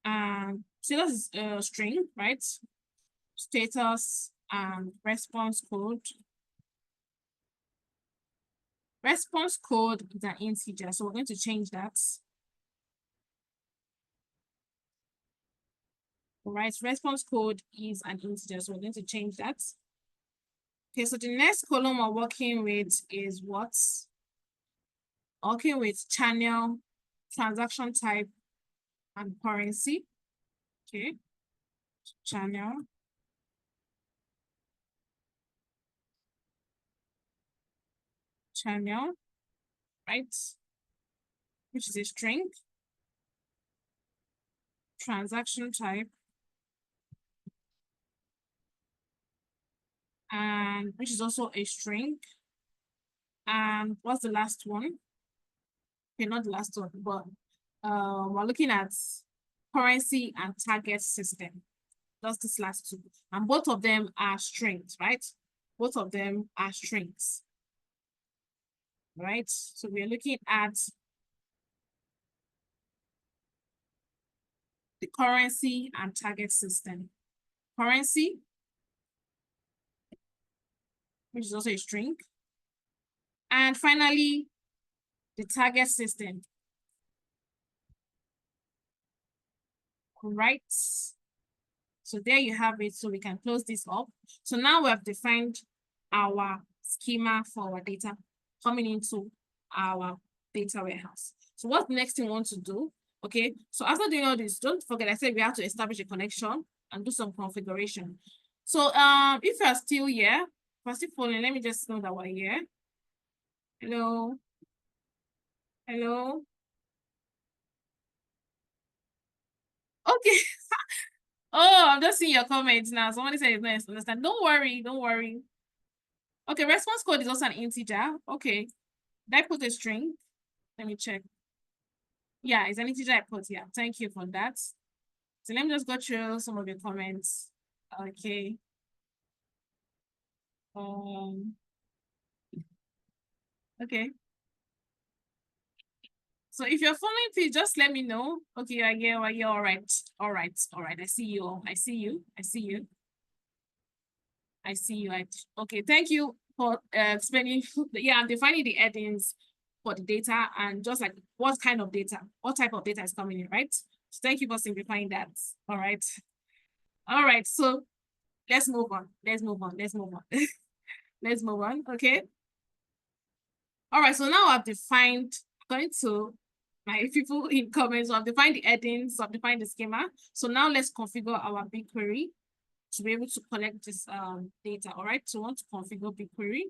And status is a string, right? Status and response code. Response code is an integer, so we're going to change that. All right, response code is an integer, so we're going to change that. Okay, so the next column we're working with is what? Working with channel, transaction type, and currency. Okay, channel. Channel, right? Which is a string. Transaction type. And which is also a string. And what's the last one? Okay, not the last one, but we're looking at currency and target system. That's this last two. And both of them are strings, right? Both of them are strings. Right? So we're looking at the currency and target system. Currency, which is also a string. And finally, the target system. Right? So there you have it. So we can close this up. So now we have defined our schema for our data coming into our data warehouse. So what's the next thing we want to do? Okay, so after doing all this, don't forget I said we have to establish a connection and do some configuration. So if you are still here, if you're still following, let me just know that we're here. Hello. Hello. Okay. Oh, I'm just seeing your comments now. Somebody said it's nice to understand. Don't worry, don't worry. Okay, response code is also an integer. Okay. Did I put a string? Let me check. Yeah, it's an integer I put here. Thank you for that. So let me just go through some of your comments. Okay. Okay. So if you're following, please just let me know. Okay, you're here, all right. All right, all right. I see you all. I see you. I see you. I see you. Okay, thank you for explaining. Yeah, I'm defining the headings for the data and just like what kind of data, what type of data is coming in, right? So thank you for simplifying that. All right. All right, so let's move on. Let's move on. Let's move on. Let's move on. Okay. All right, so now I've defined, according to my people in comments, so I've defined the headings, so I've defined the schema. So now let's configure our BigQuery to be able to collect this data. All right, so we want to configure BigQuery.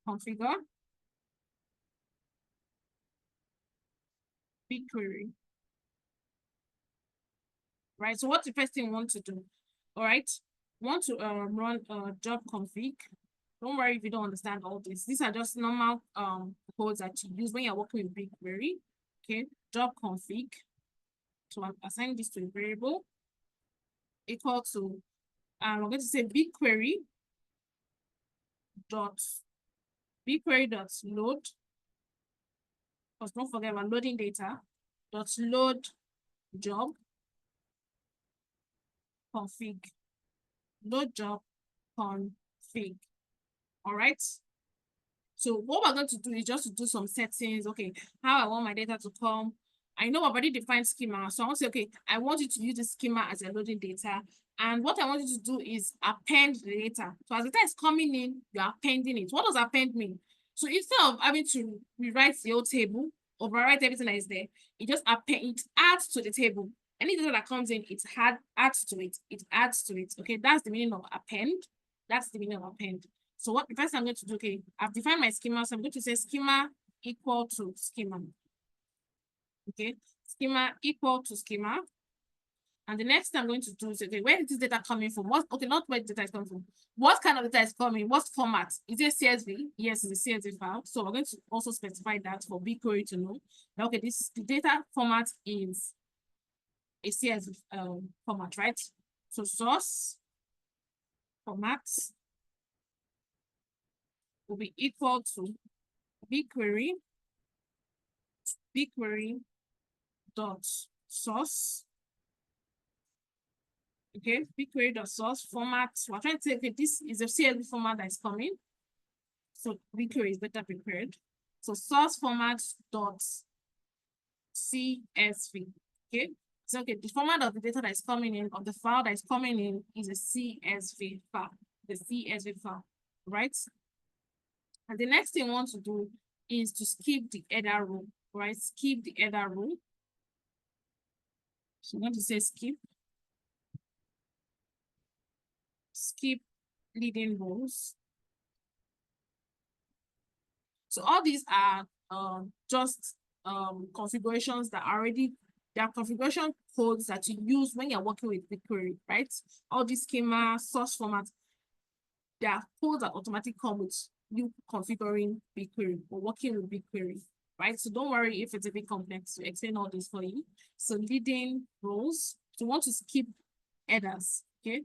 Configure BigQuery. Right, so what's the first thing we want to do? All right, we want to run a job config. Don't worry if you don't understand all this. These are just normal codes that you use when you're working with BigQuery. Okay, job config. So I'm assigning this to a variable. equal to, we're going to say BigQuery dot load, because don't forget we're loading data, dot load job config, load job config. All right. So what we're going to do is just to do some settings. Okay, how I want my data to come. I know I've already defined schema. So I want to say, okay, I want you to use the schema as a loading data. And what I want you to do is append the data. So as the data is coming in, you're appending it. What does append mean? So instead of having to rewrite the old table, overwrite everything that is there, it just append, it adds to the table. Any data that comes in, it adds to it. It adds to it. Okay, that's the meaning of append. That's the meaning of append. So what the first thing I'm going to do, okay, I've defined my schema. So I'm going to say schema equal to schema. Okay, schema equal to schema. And the next thing I'm going to do is, okay, where is this data coming from? What, okay, not where the data is coming from. What kind of data is coming? What format? Is it CSV? Yes, it's a CSV file. So we're going to also specify that for BigQuery to know. Okay, the data format is a CSV format, right? So source format will be equal to BigQuery dot source. Okay, BigQuery dot source format. We're trying to say, okay, this is a CSV format that is coming. So BigQuery is better prepared. So source format dot CSV. Okay, so okay, the format of the data that is coming in, of the file that is coming in, is a CSV file. The CSV file, right? And the next thing I want to do is to skip the header row, right? Skip the header row. So I'm going to say skip leading rows. So all these are just configurations that are already, they are configuration codes that you use when you're working with BigQuery, right? All these schema, source format, they are codes that automatically come with you configuring BigQuery or working with BigQuery, right? So don't worry if it's a bit complex to explain all this for you. So leading rows, so you want to skip headers, okay?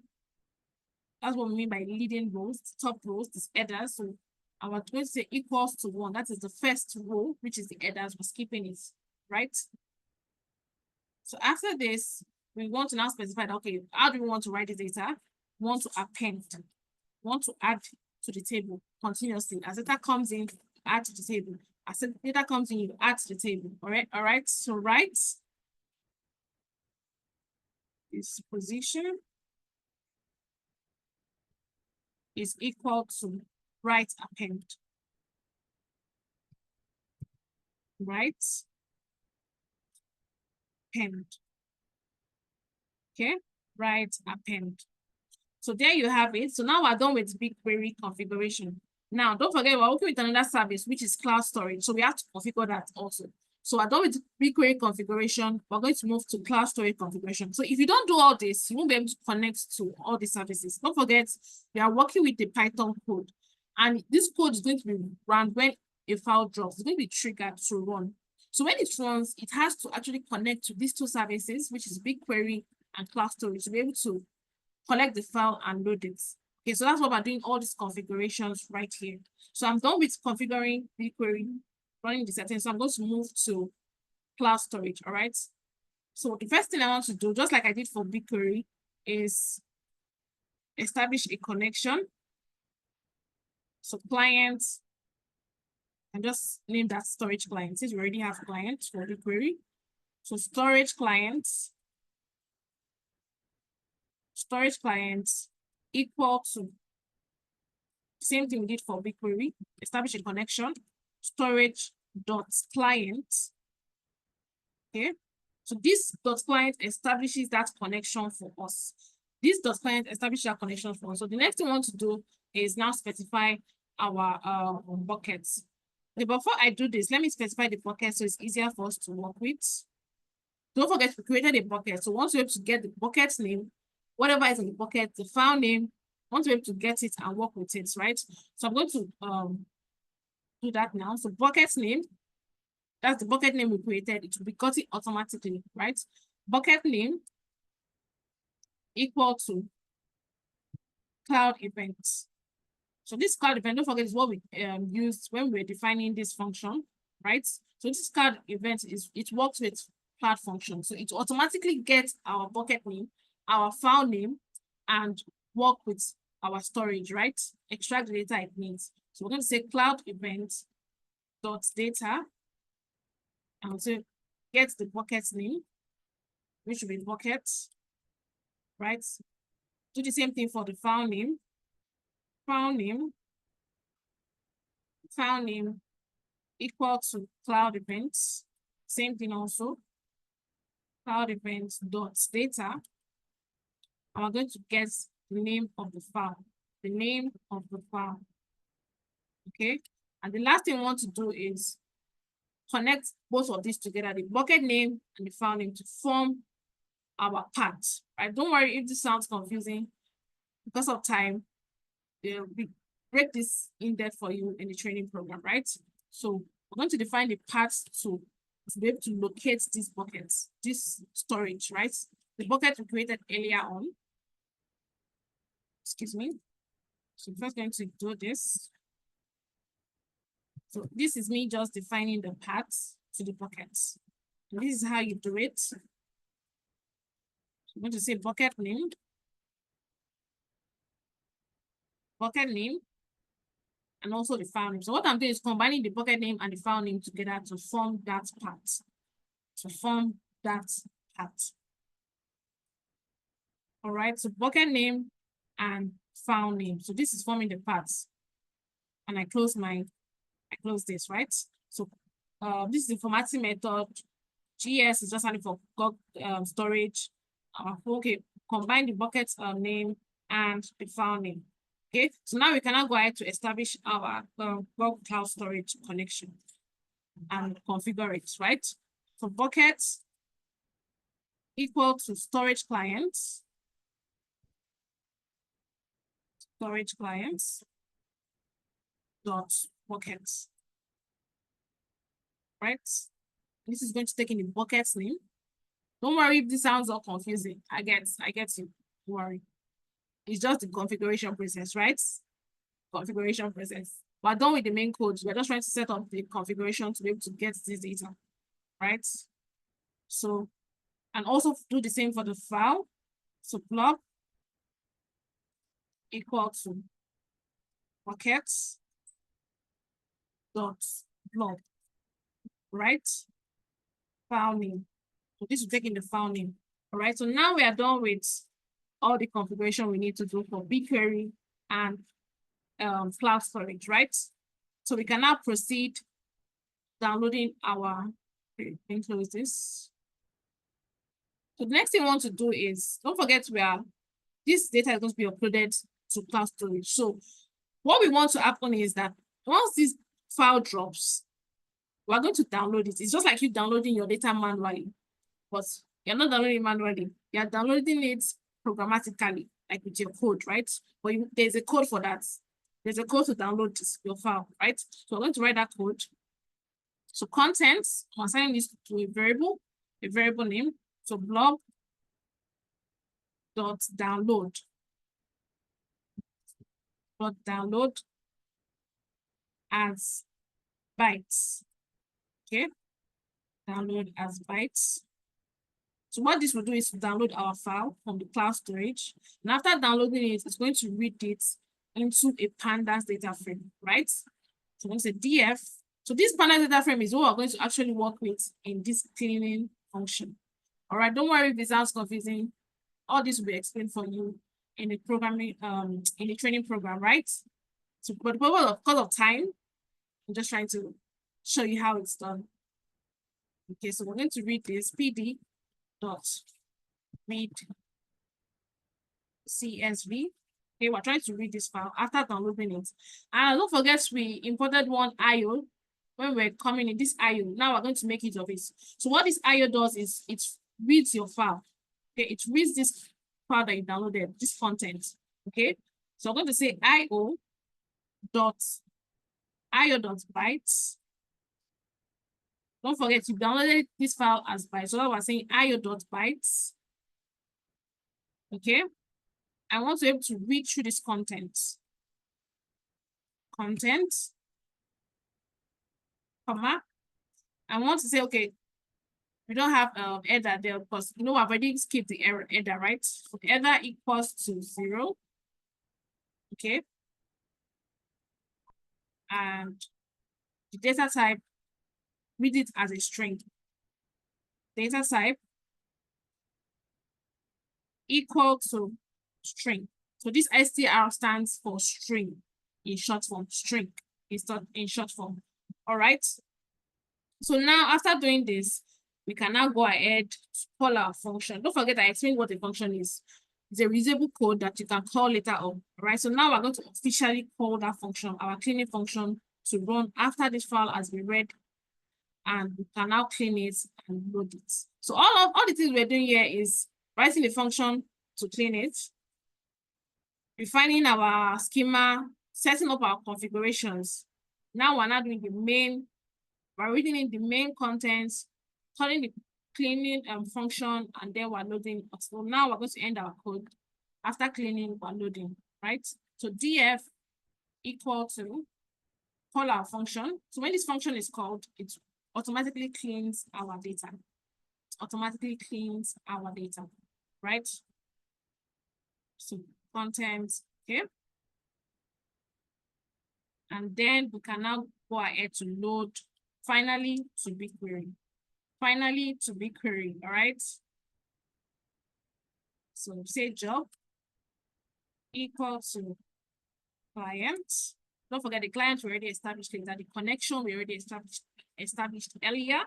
That's what we mean by leading rows, top rows, this headers. So I was going to say equals to 1. That is the first row, which is the headers. We're skipping it, right? So after this, we want to now specify that, okay, how do we want to write the data? We want to append, we want to add to the table continuously. As data comes in, add to the table. As data comes in, you add to the table. All right. So write is position is equal to write append. Write append. Okay, write append. So there you have it. So now we're done with BigQuery configuration. Now, don't forget, we're working with another service, which is cloud storage. So we have to configure that also. So we're done with BigQuery configuration. We're going to move to cloud storage configuration. So if you don't do all this, you won't be able to connect to all the services. Don't forget, we are working with the Python code. And this code is going to be run when a file drops. It's going to be triggered to run. So when it runs, it has to actually connect to these two services, which is BigQuery and cloud storage, to be able to collect the file and load it. Okay, so that's what we're doing all these configurations right here. So I'm done with configuring BigQuery, running the settings. So I'm going to move to cloud storage, all right? So the first thing I want to do, just like I did for BigQuery, is establish a connection. So client, and just name that storage client, since we already have clients for BigQuery. So storage clients equal to same thing we did for BigQuery, establish a connection, storage dot client. Okay, so this dot client establishes that connection for us. This dot client establishes that connection for us. So the next thing we want to do is now specify our buckets. Okay, before I do this, let me specify the bucket so it's easier for us to work with. Don't forget we created a bucket. So once you're able to get the bucket name, whatever is in the bucket, the file name, want to be able to get it and work with it, right? So I'm going to do that now. So bucket name, that's the bucket name we created. It will be gotten automatically, right? Bucket name equal to cloud event. So this cloud event, don't forget, is what we used when we were defining this function, right? So this cloud event it works with cloud function. So it automatically gets our bucket name, our file name, and work with our storage, right? Extract the data it needs. So we're going to say cloud event dot data, and we'll say get the bucket name, which will be bucket, right? Do the same thing for the file name. File name equal to cloud events. Same thing also. Cloud events dot data. And we're going to get the name of the file. The name of the file. Okay. And the last thing we want to do is connect both of these together, the bucket name and the file name, to form our path. Right? Don't worry if this sounds confusing. Because of time, we break this in depth for you in the training program, right? So we're going to define the paths to be able to locate these buckets, this storage, right? The bucket we created earlier on. Excuse me. So first going to do this. So this is me just defining the paths to the buckets. And this is how you do it. So I'm going to say bucket name, and also the file name. So what I'm doing is combining the bucket name and the file name together to form that path. All right, so bucket name and file name. So this is forming the paths. And I close this, right? So this is the formatting method. GS is just only for storage. Okay, combine the bucket name and the file name. Okay, so now we can now go ahead to establish our Google Cloud Storage connection and configure it, right? So bucket equal to storage clients. Dot buckets, right? This is going to take in the bucket's name. Don't worry if this sounds all confusing. I get you. Don't worry. It's just the configuration process, right? Configuration process. We're done with the main code. We're just trying to set up the configuration to be able to get this data, right? So, and also do the same for the file. So blob equal to buckets dot blob, right? File name. So this is taking the file name. All right. So now we are done with all the configuration we need to do for BigQuery and cloud storage, right? So we can now proceed downloading our, let me close this. So the next thing we want to do is, don't forget this data is going to be uploaded to cloud storage. So what we want to happen is that once this file drops, we're going to download it. It's just like you downloading your data manually, but you're not downloading manually. You're downloading it programmatically, like with your code, right? But there's a code for that. There's a code to download your file, right? So I'm going to write that code. So contents, I'm assigning this to a variable name. So blob dot download as bytes. Okay, download as bytes. So what this will do is to download our file from the cloud storage. And after downloading it, it's going to read it into a pandas data frame, right? So I'm going to say df. So this pandas data frame is what we're going to actually work with in this cleaning function. All right, don't worry if it sounds confusing. All this will be explained for you in the programming, in the training program, right? So for the purpose of time, I'm just trying to show you how it's done. Okay, so we're going to read this pd dot read CSV. Okay, we're trying to read this file after downloading it. And don't forget we imported one IO when we're coming in this IO. Now we're going to make use of it. So what this IO does is it reads your file. Okay, it reads this file that you downloaded, this content. Okay, so I'm going to say IO dot bytes. Don't forget you downloaded this file as bytes. So that we're saying IO dot bytes Okay. I want to be able to read through this content. Comma. I want to say, okay, we don't have header there because I've already skipped the header, right? So header equals to 0. Okay. And the data type, read it as a string. Data type equal to string. So this str stands for string in short form, string in short form. All right. So now after doing this, we can now go ahead to call our function. Don't forget I explained what a function is. It's a reusable code that you can call later on. All right. So now we're going to officially call that function, our cleaning function, to run after this file has been read, and we can now clean it and load it. So all the things we're doing here is writing the function to clean it, refining our schema, setting up our configurations. Now we're not doing the main, we're reading in the main contents, calling the cleaning function, and then we're loading. So now we're going to end our code. After cleaning, we're loading, right? So df equal to call our function. So when this function is called, it automatically cleans our data. Automatically cleans our data, right? So content, okay. And then we can now go ahead to load finally to BigQuery. Finally to BigQuery, all right? So say job equal to client. Don't forget the client we already established later, the connection we already established earlier.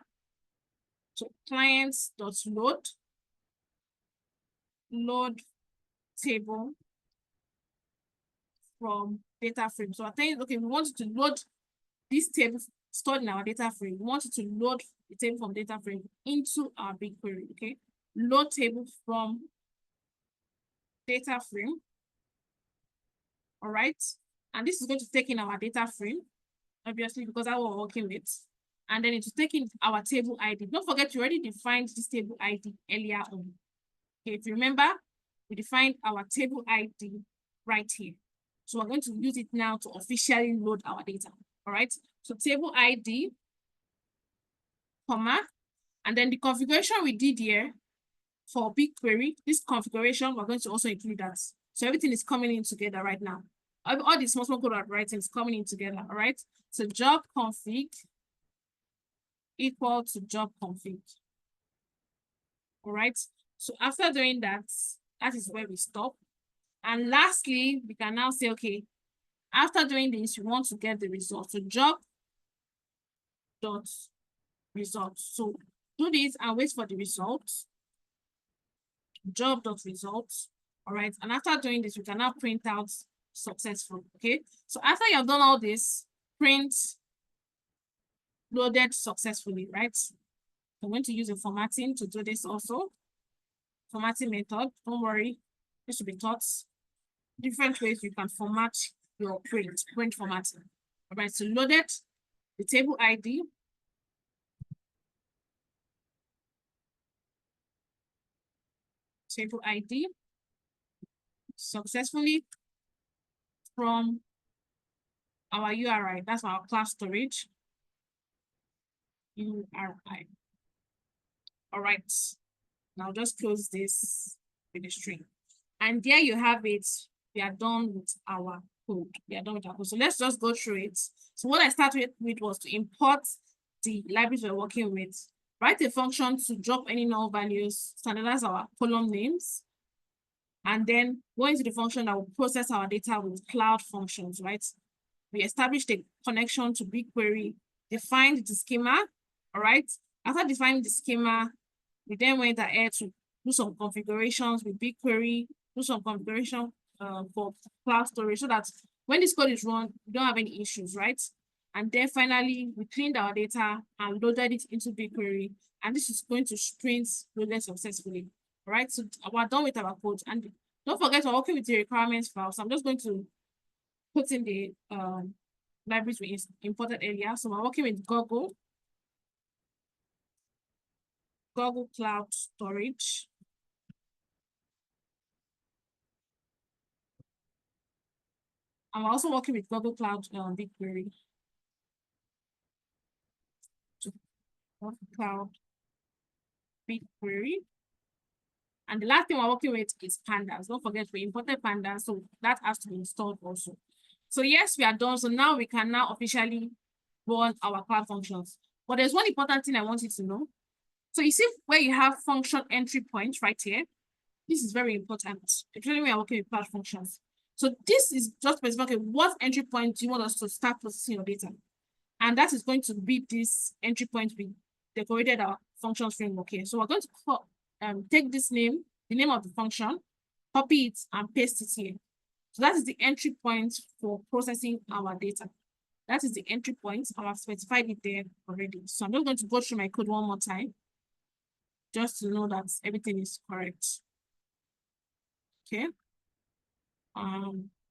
So clients.load, load table from data frame. So I think, okay, we want to load this table stored in our data frame. We want to load the table from data frame into our BigQuery, okay? Load table from data frame, all right? And this is going to take in our data frame, obviously, because that's what we're working with. And then it's taking our table ID. Don't forget, you already defined this table ID earlier on. Okay, if you remember, we defined our table ID right here. So we're going to use it now to officially load our data. All right. So table ID, comma, and then the configuration we did here for BigQuery, this configuration, we're going to also include that. So everything is coming in together right now. All the small code I'm writing is coming in together. All right. So job config equal to job config. All right. So after doing that, that is where we stop. And lastly, we can now say, okay, after doing this, we want to get the result. So job dot result. So do this and wait for the results. Job dot results. All right. And after doing this, we can now print out successful. Okay. So after you have done all this, print loaded successfully, right? I'm going to use a formatting to do this also. Formatting method. Don't worry. This should be taught. Different ways you can format your print formatting. All right. So loaded the table ID. Table ID successfully from our URI. That's our class storage. URI. All right. Now just close this with the string. And there you have it. We are done with our code. We are done with our code. So let's just go through it. So what I started with was to import the libraries we're working with. Write a function to drop any null values, standardize our column names, and then go into the function that will process our data with cloud functions, right? We established a connection to BigQuery, defined the schema, all right? After defining the schema, we then went ahead to do some configurations with BigQuery, do some configuration for cloud storage so that when this code is run, we don't have any issues, right? And then finally, we cleaned our data and loaded it into BigQuery, and this is going to sprint loaded successfully, all right? So we're done with our code. And don't forget, we're working with the requirements file. So I'm just going to put in the libraries we imported earlier. So we're working with Google Cloud Storage. I'm also working with Google Cloud BigQuery. Google Cloud BigQuery. And the last thing we're working with is pandas. Don't forget we imported pandas, so that has to be installed also. So yes, we are done. So now we can now officially run our cloud functions. But there's one important thing I want you to know. So you see where you have function entry point right here. This is very important, especially when you're working with cloud functions. So this is just specifically what entry point do you want us to start processing your data. And that is going to be this entry point we decorated our functions framework here. So we're going to call, take this name, the name of the function, copy it and paste it here. So that is the entry point for processing our data. That is the entry point. I've specified it there already. So I'm just going to go through my code one more time, just to know that everything is correct. Okay.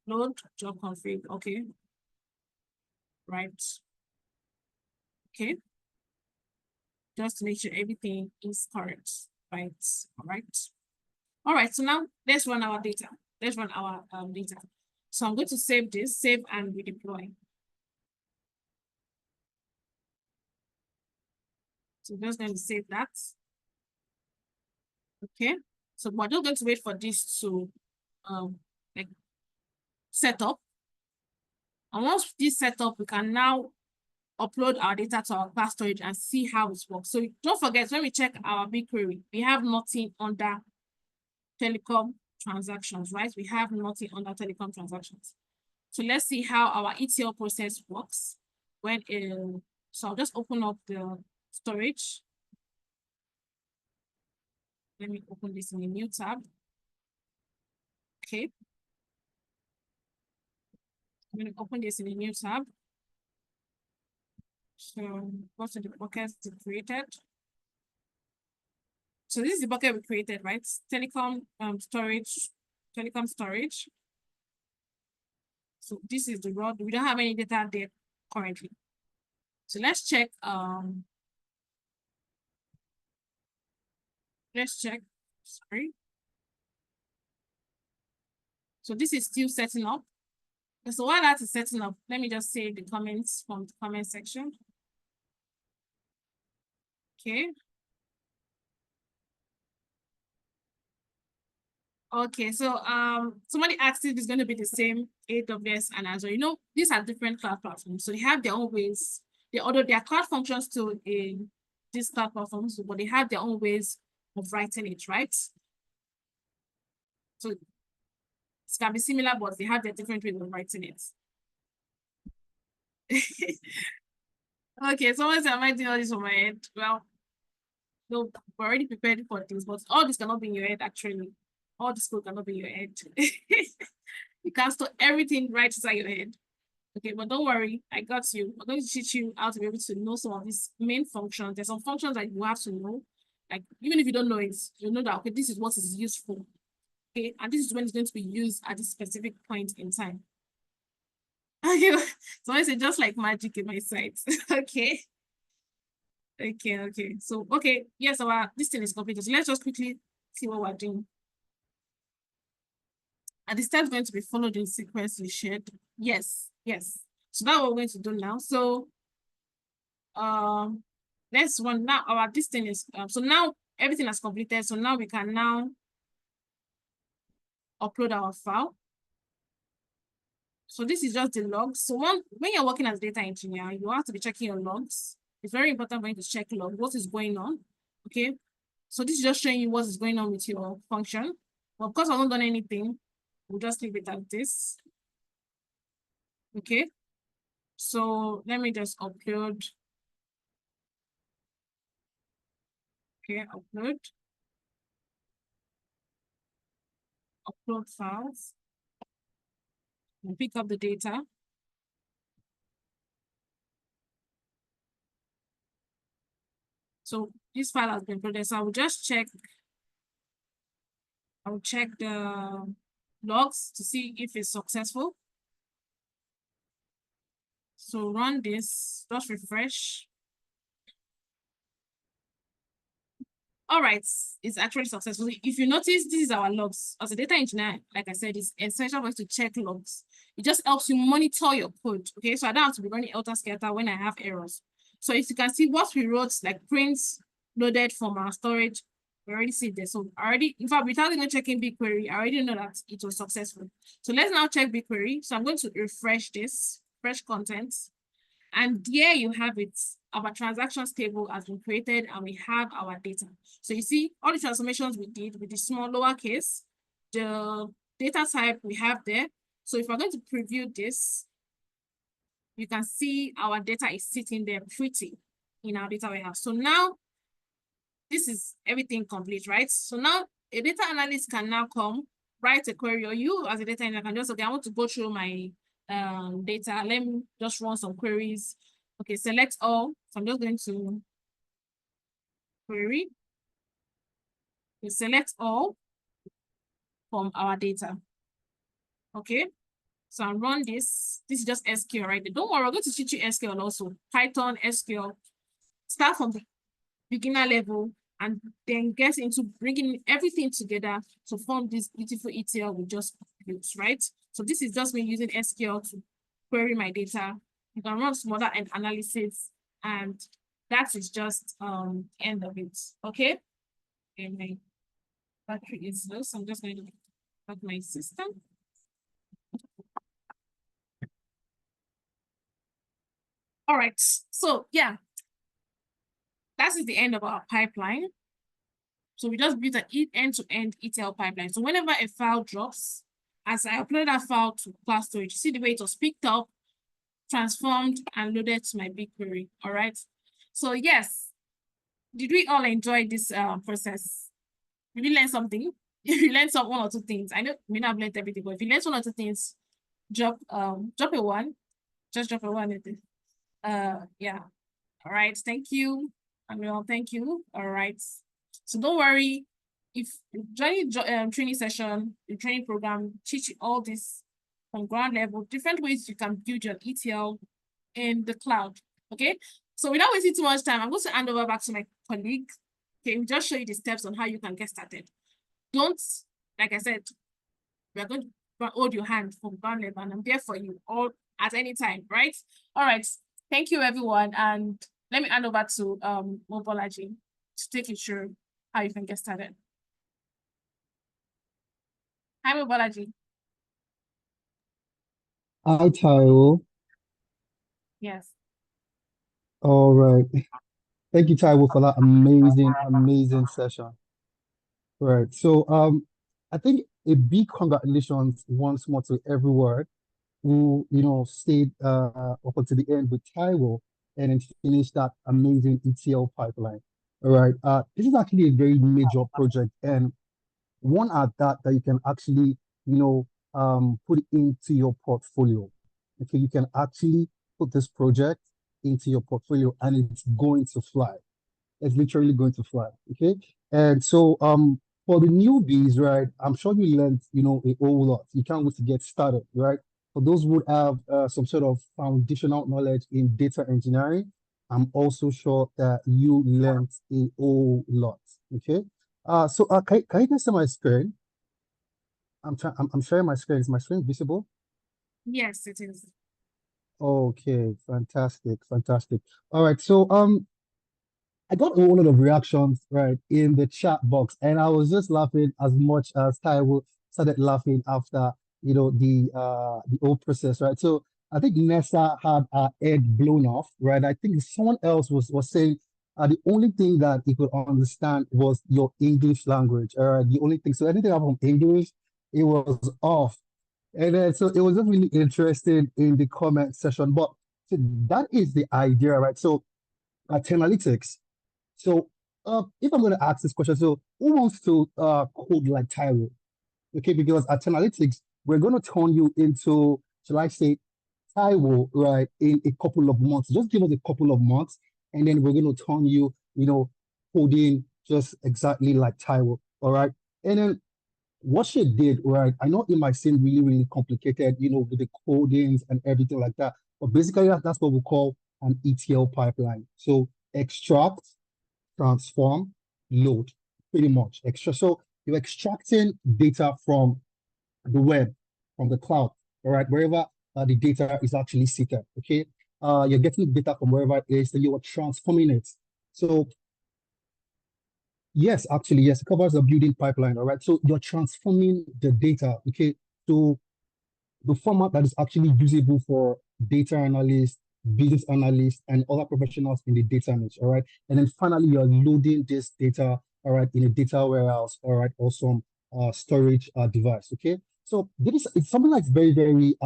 Load job config. Okay. Right. Okay. Just to make sure everything is correct. Right. All right. All right. So now let's run our data. Let's run our data. So I'm going to save this, save and redeploy. So I'm just going to save that. Okay. So we're just going to wait for this to like set up. And once this set up, we can now upload our data to our cloud storage and see how it works. So don't forget, when we check our BigQuery, we have nothing under telecom transactions, right? We have nothing under telecom transactions. So let's see how our ETL process works. So I'll just open up the storage. Let me open this in a new tab. Okay. I'm going to open this in a new tab. So go to the buckets we created. So this is the bucket we created, right? Telecom storage. So this is the raw. We don't have any data there currently. So let's check. Sorry. So this is still setting up. And so while that is setting up, let me just save the comments from the comment section. Okay. Okay, so somebody asked if it's going to be the same AWS and Azure. You know, these are different cloud platforms, so they have their own ways. Although their cloud functions still in these cloud platforms, but they have their own ways of writing it, right? So it can be similar, but they have their different ways of writing it. Okay, someone said, am I doing all this on my head? Well, no, we're already prepared for things, but all this cannot be in your head, actually. All this code cannot be in your head. You can't store everything right inside your head. Okay, but don't worry, I got you. I'm going to teach you how to be able to know some of these main functions. There's some functions that you have to know. Like, even if you don't know it, you know that, okay, this is what is used for. Okay, and this is when it's going to be used at a specific point in time. Okay, so I say just like magic in my site. Okay. Okay. So, okay, yes, this thing is completed. So let's just quickly see what we're doing. And the steps going to be followed in sequence we shared. Yes. So that's what we're going to do now. So let's run now. This thing is so now everything is completed. So now we can now upload our file. So this is just the logs. So when you're working as data engineer, you have to be checking your logs. It's very important for you to check log, what is going on. Okay. So this is just showing you what is going on with your function. But of course, I've not done anything. We'll just leave it at this. Okay. So let me just upload. Okay, upload files, and pick up the data. So this file has been uploaded. So I will just check. I will check the logs to see if it's successful. So run this, just refresh. All right, it's actually successful. If you notice, this is our logs. As a data engineer, like I said, it's essential for us to check logs. It just helps you monitor your code. Okay, so I don't have to be running helter-skelter when I have errors. So if you can see what we wrote, like prints loaded from our storage, we already see this. So already, in fact, without even checking BigQuery, I already know that it was successful. So let's now check BigQuery. So I'm going to refresh this, fresh content. And there you have it. Our transactions table has been created and we have our data. So you see all the transformations we did with the small lowercase, the data type we have there. So if we're going to preview this, you can see our data is sitting there pretty in our data warehouse. So now this is everything complete, right? So now a data analyst can now come, write a query, or you as a data engineer can just, okay, I want to go through my data. Let me just run some queries. Okay, select all. So I'm just going to query. We select all from our data. Okay, so I run this. This is just SQL, right? Don't worry, we're going to teach you SQL also. Python, SQL. Start from the beginner level and then get into bringing everything together to form this beautiful ETL we just built, right? So this is just me using SQL to query my data. You can run some other analysis, and that is just end of it. Okay. And my battery is low, so I'm just going to plug my system. All right. So yeah, that is the end of our pipeline. So we just built an end-to-end ETL pipeline. So whenever a file drops, as I upload that file to cloud storage, you see the way it was picked up, transformed, and loaded to my BigQuery. All right. So yes, did we all enjoy this process? Did we learn something? If you learned one or two things, I know we may not have learned everything, but if you learned one or two things, drop a one. Just drop a one. Yeah. All right. Thank you. Well, thank you. All right. So don't worry. If you join training session, the training program, teach you all this from ground level, different ways you can build your ETL in the cloud. Okay. So without wasting too much time, I'm going to hand over back to my colleague. Okay, we'll just show you the steps on how you can get started. Don't, like I said, we're going to hold your hand from ground level, and I'm there for you all at any time, right? All right. Thank you, everyone. And let me hand over to Mobolaji to take you through how you can get started. Hi, Mobolaji. Hi, Taiwo. Yes. All right. Thank you, Taiwo, for that amazing session. Right. So I think a big congratulations once more to everyone who, stayed up until the end with Taiwo and then finished that amazing ETL pipeline. All right. This is actually a very major project and one at that you can actually, put into your portfolio. Okay, you can actually put this project into your portfolio and it's going to fly. It's literally going to fly. Okay. And so for the newbies, right, I'm sure you learned, a whole lot. You can't wait to get started, right? For those who have some sort of foundational knowledge in data engineering, I'm also sure that you learned a whole lot. Okay. So can you guys see my screen? I'm sharing my screen. Is my screen visible? Yes, it is. Okay, fantastic. All right, so I got a whole lot of reactions right in the chat box, and I was just laughing as much as Taiwo started laughing after the whole process, right? So I think Nessa had her head blown off, right? I think someone else was saying the only thing that he could understand was your English language, the only thing. So anything from English, it was off. And then so it was just really interesting in the comment section. But so that is the idea, right? So at analytics. So if I'm going to ask this question, so who wants to code like Tyro? Okay, because at analytics, we're going to turn you into, shall I say, Tyro, right, in a couple of months. Just give us a couple of months, and then we're going to turn you, coding just exactly like Tyro. All right. And then what she did, right? I know it might seem really complicated, with the codings and everything like that. But basically, that's what we call an ETL pipeline. So extract, transform, load. pretty much. Extra. So you're extracting data from the web, from the cloud, all right, wherever the data is actually seated, okay? You're getting data from wherever it is, then you are transforming it. So yes, actually, yes, it covers the building pipeline, all right? So you're transforming the data, okay, to the format that is actually usable for data analysts, business analysts, and other professionals in the data niche, all right? And then finally, you're loading this data, all right, in a data warehouse, all right, or some storage device, okay? So this it's something that's very, very very,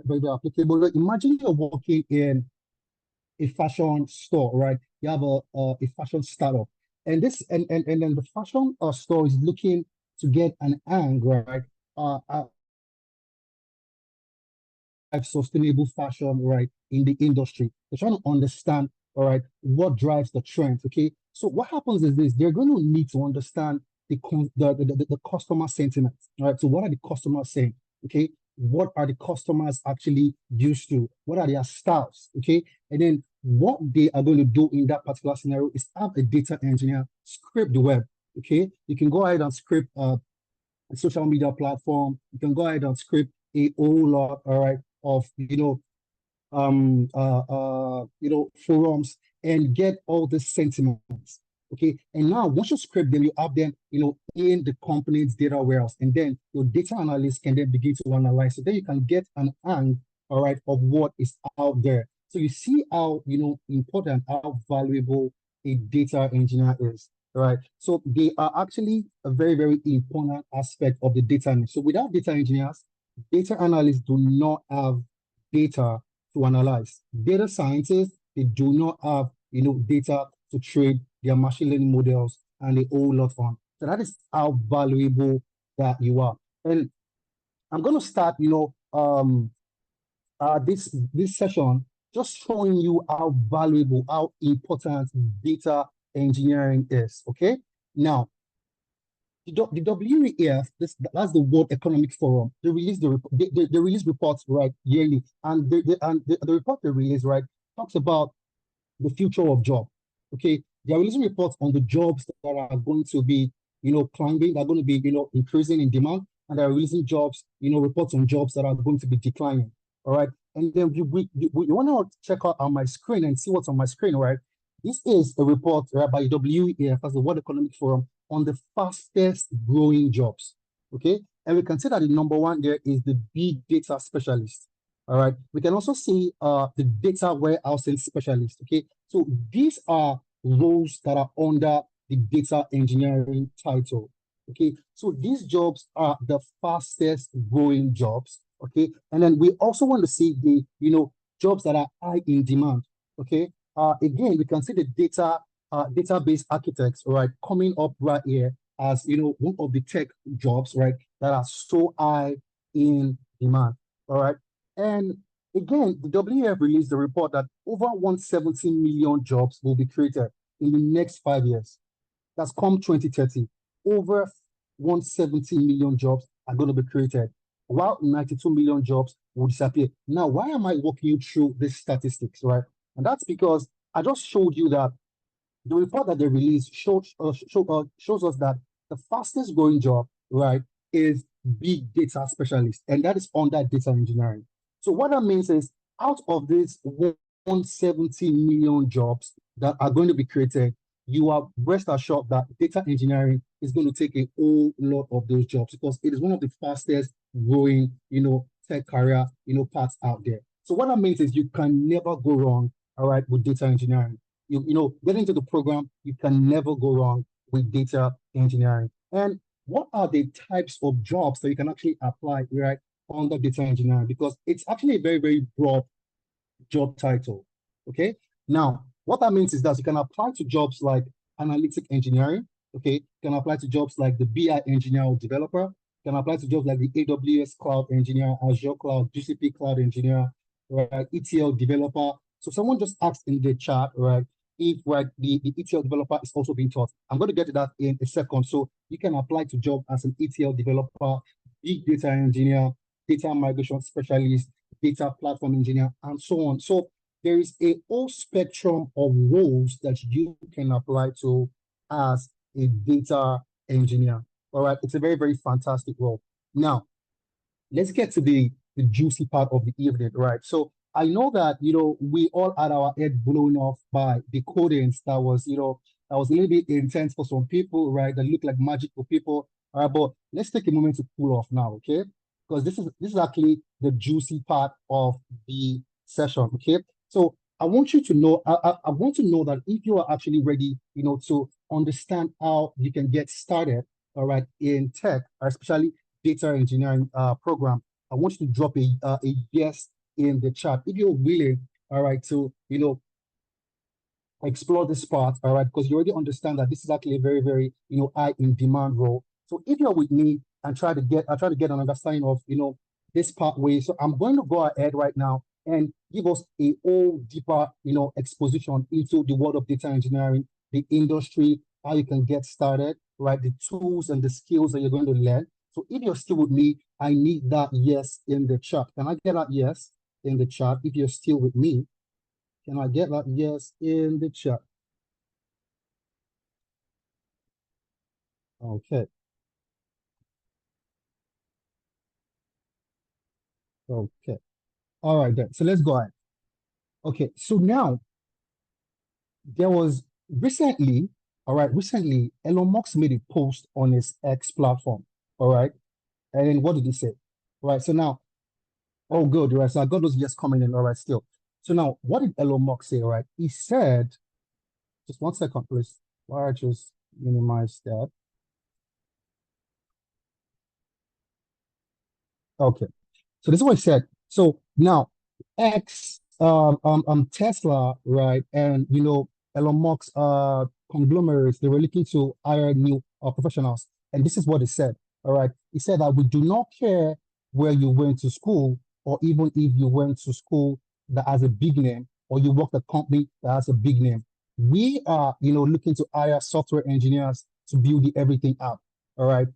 very applicable. Imagine you're working in a fashion store, right? You have a fashion startup, and then the fashion store is looking to get an angle, right? Sustainable fashion, right, in the industry. They're trying to understand, all right, what drives the trend. Okay. So what happens is this: they're going to need to understand the customer sentiment. All right. So what are the customers saying? Okay. What are the customers actually used to? What are their styles? Okay. And then what they are going to do in that particular scenario is have a data engineer scrape the web. Okay. You can go ahead and scrape a social media platform. You can go ahead and scrape a whole lot, all right, of forums, and get all the sentiments. Okay. And now once you scrape them, you have them, in the company's data warehouse. And then your data analyst can then begin to analyze. So then you can get an angle, all right, of what is out there. So you see how important, how valuable a data engineer is. Right. So they are actually a very, very important aspect of the data. So without data engineers, data analysts do not have data to analyze. Data scientists, they do not have, data to train their machine learning models and a whole lot on. So that is how valuable that you are. And I'm going to start, this session just showing you how valuable, how important data engineering is. Okay. Now, the WEF, that's the World Economic Forum. They release they release reports, right, yearly, and the report they release, right, talks about the future of job. Okay, they are releasing reports on the jobs that are going to be, climbing, that are going to be, increasing in demand, and they are releasing jobs, reports on jobs that are going to be declining. All right, and then you want to check out on my screen and see what's on my screen, right? This is a report, right, by WEF, as the World Economic Forum, on the fastest growing jobs. Okay, and we can see that the number one there is the big data specialist. All right, we can also see the data warehousing specialist. Okay, so these are roles that are under the data engineering title. Okay, so these jobs are the fastest growing jobs. Okay, and then we also want to see the jobs that are high in demand. Okay, again, we can see the database architects, right, coming up right here as one of the tech jobs, right, that are so high in demand. All right, and again, the WEF released the report that over 170 million jobs will be created in the next 5 years. That's come 2030. Over 170 million jobs are going to be created, while 92 million jobs will disappear. Now, why am I walking you through these statistics, right? And that's because I just showed you that the report that they released shows us that the fastest growing job, right, is big data specialist, and that is under data engineering. So what that means is, out of these 170 million jobs that are going to be created, you are rest assured that data engineering is going to take a whole lot of those jobs, because it is one of the fastest growing, tech career, paths out there. So what that means is you can never go wrong, all right, with data engineering. Getting into the program, you can never go wrong with data engineering. And what are the types of jobs that you can actually apply, right, under data engineering? Because it's actually a very, very broad job title. Okay. Now, what that means is that you can apply to jobs like analytic engineering. Okay. You can apply to jobs like the BI engineer or developer. You can apply to jobs like the AWS cloud engineer, Azure cloud, GCP cloud engineer, right, ETL developer. So someone just asked in the chat, right, if the ETL developer is also being taught. I'm going to get to that in a second. So you can apply to job as an ETL developer, big data engineer, data migration specialist, data platform engineer, and so on. So there is a whole spectrum of roles that you can apply to as a data engineer. All right, it's a very, very fantastic role. Now, let's get to the juicy part of the evening, right? So I know that, we all had our head blown off by the codings that was a little bit intense for some people, right? That look like magic for people. All right, but let's take a moment to cool off now, okay? Because this is actually the juicy part of the session, okay? So I want you to know, I want to know that if you are actually ready, to understand how you can get started, all right, in tech, especially data engineering program, I want you to drop a yes in the chat if you're willing, all right, to explore this part, all right, because you already understand that this is actually a very, very high in demand role. So if you're with me and I try to get an understanding of this pathway. So I'm going to go ahead right now and give us a whole deeper exposition into the world of data engineering, the industry, how you can get started, right? The tools and the skills that you're going to learn. So if you're still with me, I need that yes in the chat. Can I get that yes in the chat if you're still with me? Can I get that yes in the chat? Okay. Okay. All right then. So let's go ahead. Okay. So now there was recently, Elon Musk made a post on his X platform. All right. And then what did he say? All right. So now, oh, good. Right. So I got those yes coming in. All right. Still. So now, what did Elon Musk say? All right. He said, just 1 second, please. Why I just minimize that? Okay. So this is what I said. So now Tesla, right, and Elon Musk conglomerates, they were looking to hire new professionals. And this is what he said. All right. He said that we do not care where you went to school, or even if you went to school that has a big name, or you work at a company that has a big name. We are, looking to hire software engineers to build everything up. All right.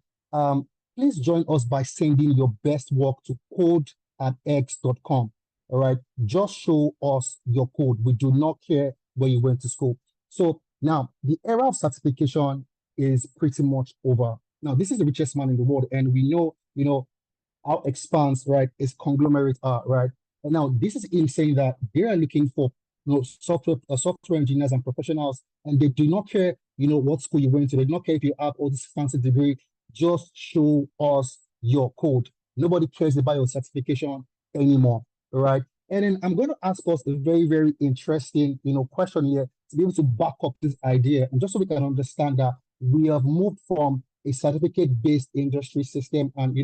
Please join us by sending your best work to code@x.com. All right. Just show us your code. We do not care where you went to school. So now the era of certification is pretty much over. Now, this is the richest man in the world, and we know, how expanse, right, is conglomerate are, right? And now this is him saying that they are looking for software engineers and professionals, and they do not care, what school you went to. They do not care if you have all this fancy degree. Just show us your code. Nobody cares about your certification anymore, right? And then I'm going to ask us a very, very interesting, question here to be able to back up this idea, and just so we can understand that we have moved from a certificate-based industry system and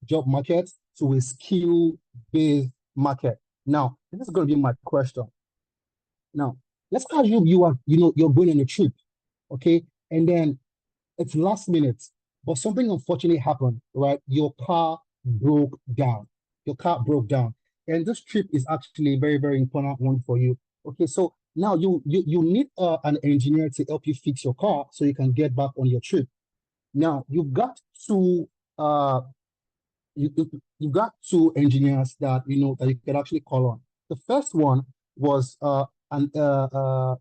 job market to a skill-based market. Now, this is going to be my question. Now, let's assume you're going on a trip, okay, and then it's last minute, but something unfortunately happened, right? Your car broke down. Your car broke down, and this trip is actually a very, very important one for you. Okay, so now you need an engineer to help you fix your car so you can get back on your trip. Now you've got two uh you've got two engineers that that you can actually call on. The first one was a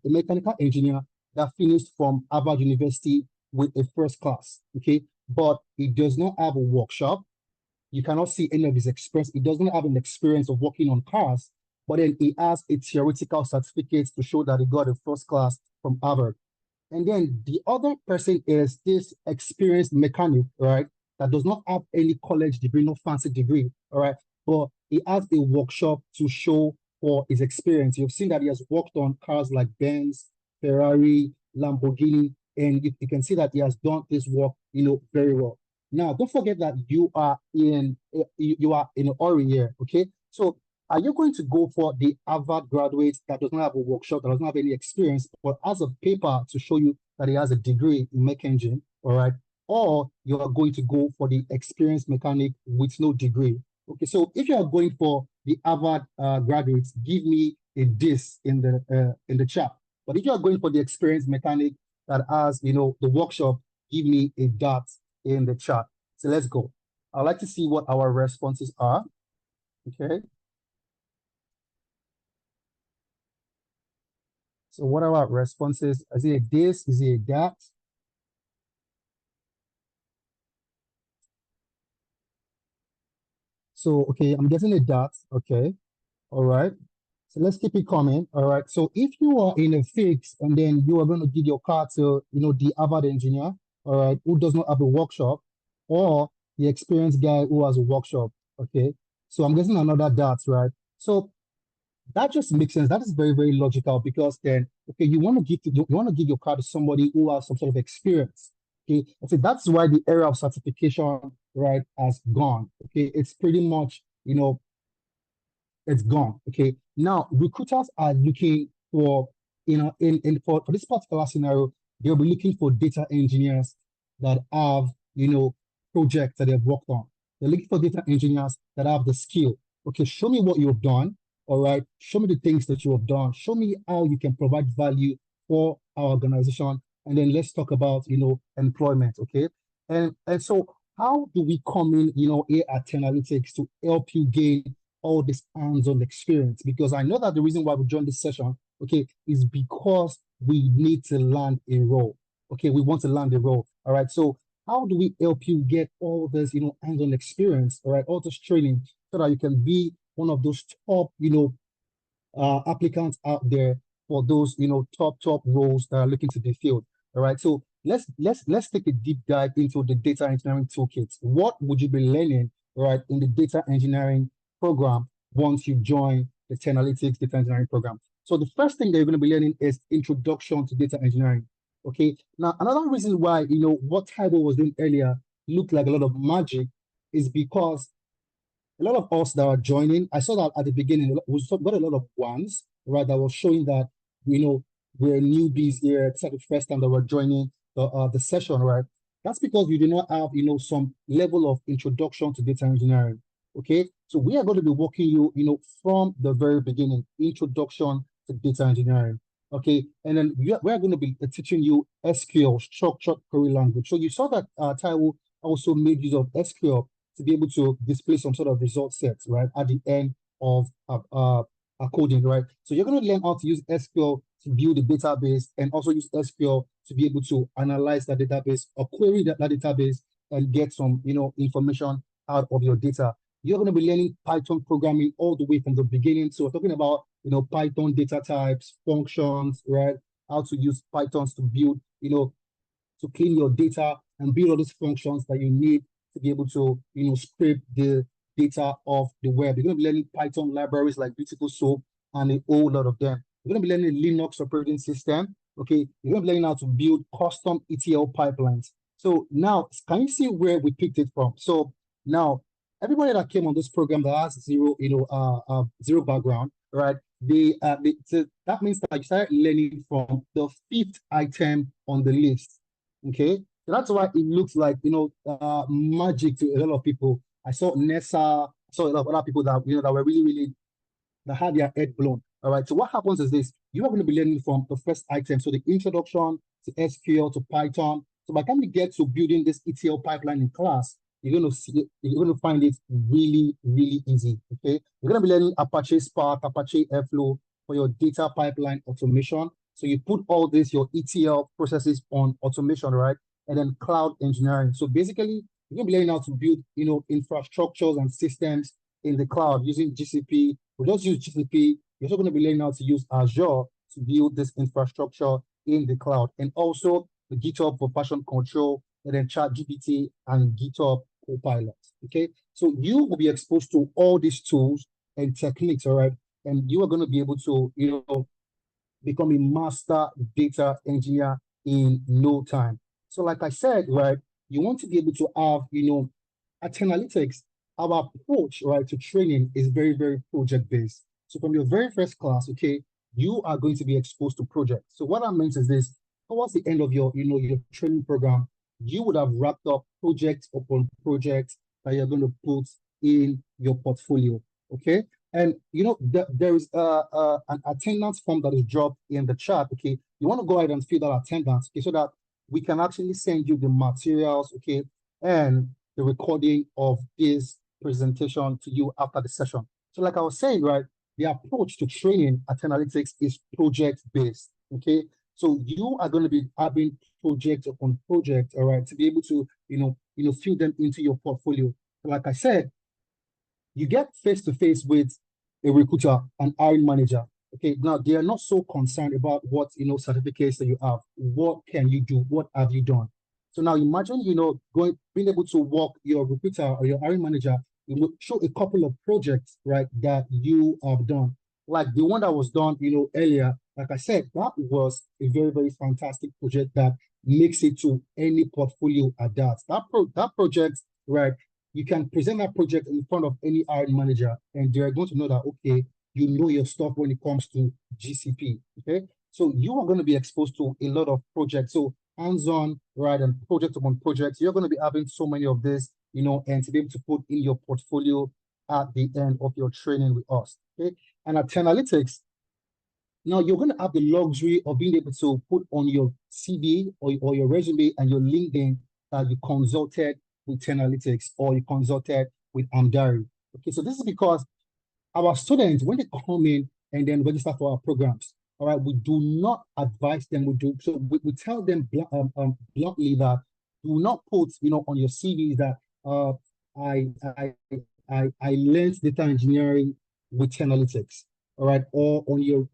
mechanical engineer that finished from Harvard University with a first class. Okay, but he does not have a workshop. You cannot see any of his experience. He doesn't have an experience of working on cars, but then he has a theoretical certificate to show that he got a first class from Harvard. And then the other person is this experienced mechanic, right? That does not have any college degree, no fancy degree, all right? But he has a workshop to show for his experience. You've seen that he has worked on cars like Benz, Ferrari, Lamborghini, and you can see that he has done this work, very well. Now, don't forget that you are in a hurry here, okay? So are you going to go for the Harvard graduate that does not have a workshop, that doesn't have any experience, but has a paper to show you that he has a degree in mech engine, all right? Or you are going to go for the experienced mechanic with no degree? Okay, so if you are going for the Harvard graduates, give me a this in the chat. But if you are going for the experienced mechanic that has, the workshop, give me a dot in the chat. So let's go. I'd like to see what our responses are. Okay. So what are our responses? Is it a this? Is it a that? So, okay, I'm getting a dot. Okay. All right. So let's keep it coming. All right. So if you are in a fix and then you are going to give your car to, the Harvard engineer, all right, who does not have a workshop, or the experienced guy who has a workshop. Okay. So I'm getting another dot, right? So that just makes sense. That is very, very logical because then, okay, you want to give your car to somebody who has some sort of experience. Okay, so that's why the era of certification, right, has gone. Okay, it's pretty much, it's gone. Okay, now recruiters are looking for, for this particular scenario, they'll be looking for data engineers that have, projects that they've worked on. They're looking for data engineers that have the skill. Okay, show me what you've done. All right, show me the things that you have done. Show me how you can provide value for our organization, and then let's talk about, employment. Okay, and so how do we come in, here at Analytics to help you gain all this hands-on experience? Because I know that the reason why we joined this session, okay, is because we need to land a role. Okay, we want to land a role. All right. So how do we help you get all this, hands-on experience, all right, all this training so that you can be one of those top, applicants out there for those, top roles that are looking to be filled. All right. So let's take a deep dive into the data engineering toolkit. What would you be learning, right, in the data engineering program once you join the Analytics data engineering program? So the first thing that you're going to be learning is introduction to data engineering. Okay. Now, another reason why, what Taiwo was doing earlier looked like a lot of magic is because a lot of us that are joining, I saw that at the beginning, we got a lot of ones, right, that was showing that, we're newbies here. It's like the first time that we're joining the session, right? That's because we do not have, some level of introduction to data engineering. Okay, so we are going to be walking you, from the very beginning, introduction to data engineering. Okay, and then we are going to be teaching you SQL, structured query language. So you saw that Taiwo also made use of SQL to be able to display some sort of result sets, right, at the end of coding, right? So you're going to learn how to use SQL to build a database and also use SQL to be able to analyze that database or query that database and get some, information out of your data. You're going to be learning Python programming all the way from the beginning. So we're talking about, Python data types, functions, right? How to use Pythons to build, to clean your data and build all these functions that you need to be able to, scrape the data off the web. You're going to be learning Python libraries like Beautiful Soup and a whole lot of them. You're going to be learning Linux operating system. Okay, you're going to be learning how to build custom ETL pipelines. So now, can you see where we picked it from? So now, everybody that came on this program that has zero, zero background, right? So that means that you started learning from the 5th item on the list. Okay, so that's why it looks like, magic to a lot of people. I saw Nessa, I saw a lot of other people that, that were really, really, that had their head blown. All right, so what happens is this: you are going to be learning from the first item, so the introduction to SQL, to Python. So by the time you get to building this ETL pipeline in class, you're going to find it really, really easy. Okay, you're going to be learning Apache Spark, Apache Airflow for your data pipeline automation. So you put all this, your ETL processes on automation, right? And then cloud engineering. So basically, you're going to be learning how to build, infrastructures and systems in the cloud using GCP. We just use GCP. You're also going to be learning how to use Azure to build this infrastructure in the cloud. And also the GitHub for version control, and then ChatGPT and GitHub Copilot. Okay. So you will be exposed to all these tools and techniques, all right? And you are going to be able to, become a master data engineer in no time. So like I said, right, you want to be able to have, at Analytics, our approach, right, to training is very, very project-based. So from your very first class, okay, you are going to be exposed to projects. So what that means is this: towards the end of your, your training program, you would have wrapped up project upon project that you're going to put in your portfolio, okay? And there is an attendance form that is dropped in the chat. Okay, you want to go ahead and fill that attendance, okay, so that we can actually send you the materials, okay, and the recording of this presentation to you after the session. So, like I was saying, right, the approach to training at Analytics is project based. Okay, so you are going to be having project upon project, all right, to be able to fill them into your portfolio. So like I said, you get face to face with a recruiter, an hiring manager. Okay, now they are not so concerned about what certificates that you have. What can you do? What have you done? So now imagine being able to walk your recruiter or your hiring manager, show a couple of projects, right, that you have done. Like the one that was done, earlier, like I said, that was a very, very fantastic project that makes it to any portfolio at that. That project, right, you can present that project in front of any hiring manager, and they're going to know that, okay, you know your stuff when it comes to GCP, okay? So you are going to be exposed to a lot of projects. So hands-on, right, and project upon projects. You're going to be having so many of this, and to be able to put in your portfolio at the end of your training with us, okay? And at Analytics, now you're going to have the luxury of being able to put on your CV or your resume and your LinkedIn that you consulted with Analytics or you consulted with Amdari. Okay, so this is because our students, when they come in and then register for our programs, all right, we do not advise them. We tell them bluntly that do not put on your CV that I I I learned data engineering with Analytics, all right, or on your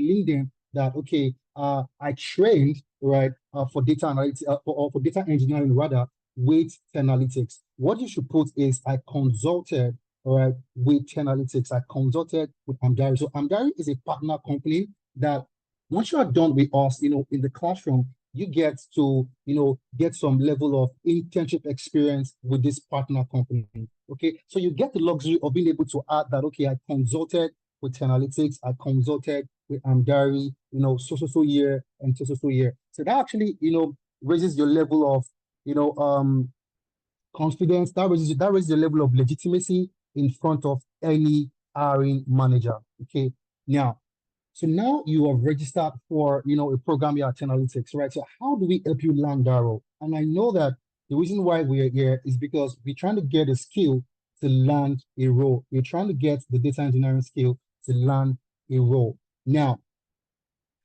LinkedIn that okay, I trained right for data analytics or for data engineering rather with Analytics. What you should put is I consulted, all right, with Analytics. I consulted with Amdari. So Amdari is a partner company that once you are done with us, in the classroom, you get to, get some level of internship experience with this partner company. Okay, so you get the luxury of being able to add that, okay, I consulted with Analytics, I consulted with Amdari, so year and so year. So that actually, raises your level of, confidence, that raises the level of legitimacy in front of any hiring manager. Okay. Now, so now you have registered for a program here at Analytics, right? So how do we help you land that role? And I know that the reason why we're here is because we're trying to get a skill to land a role. We're trying to get the data engineering skill to land a role. Now,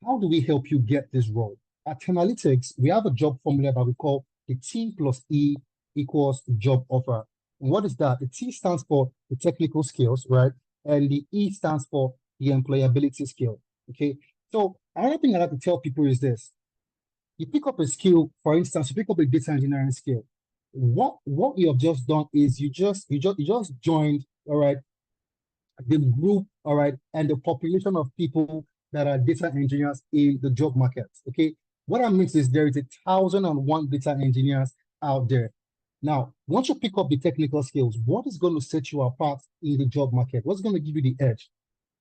how do we help you get this role? At Analytics, we have a job formula that we call the T plus E equals job offer. And what is that? The T stands for the technical skills, right? And the E stands for the employability skill. Okay. So another thing I like to tell people is this. You pick up a skill, for instance, you pick up a data engineering skill. What you have just done is you just joined, all right, the group, all right, and the population of people that are data engineers in the job market. Okay. What that means is there is 1,001 data engineers out there. Now, once you pick up the technical skills, what is going to set you apart in the job market? What's going to give you the edge?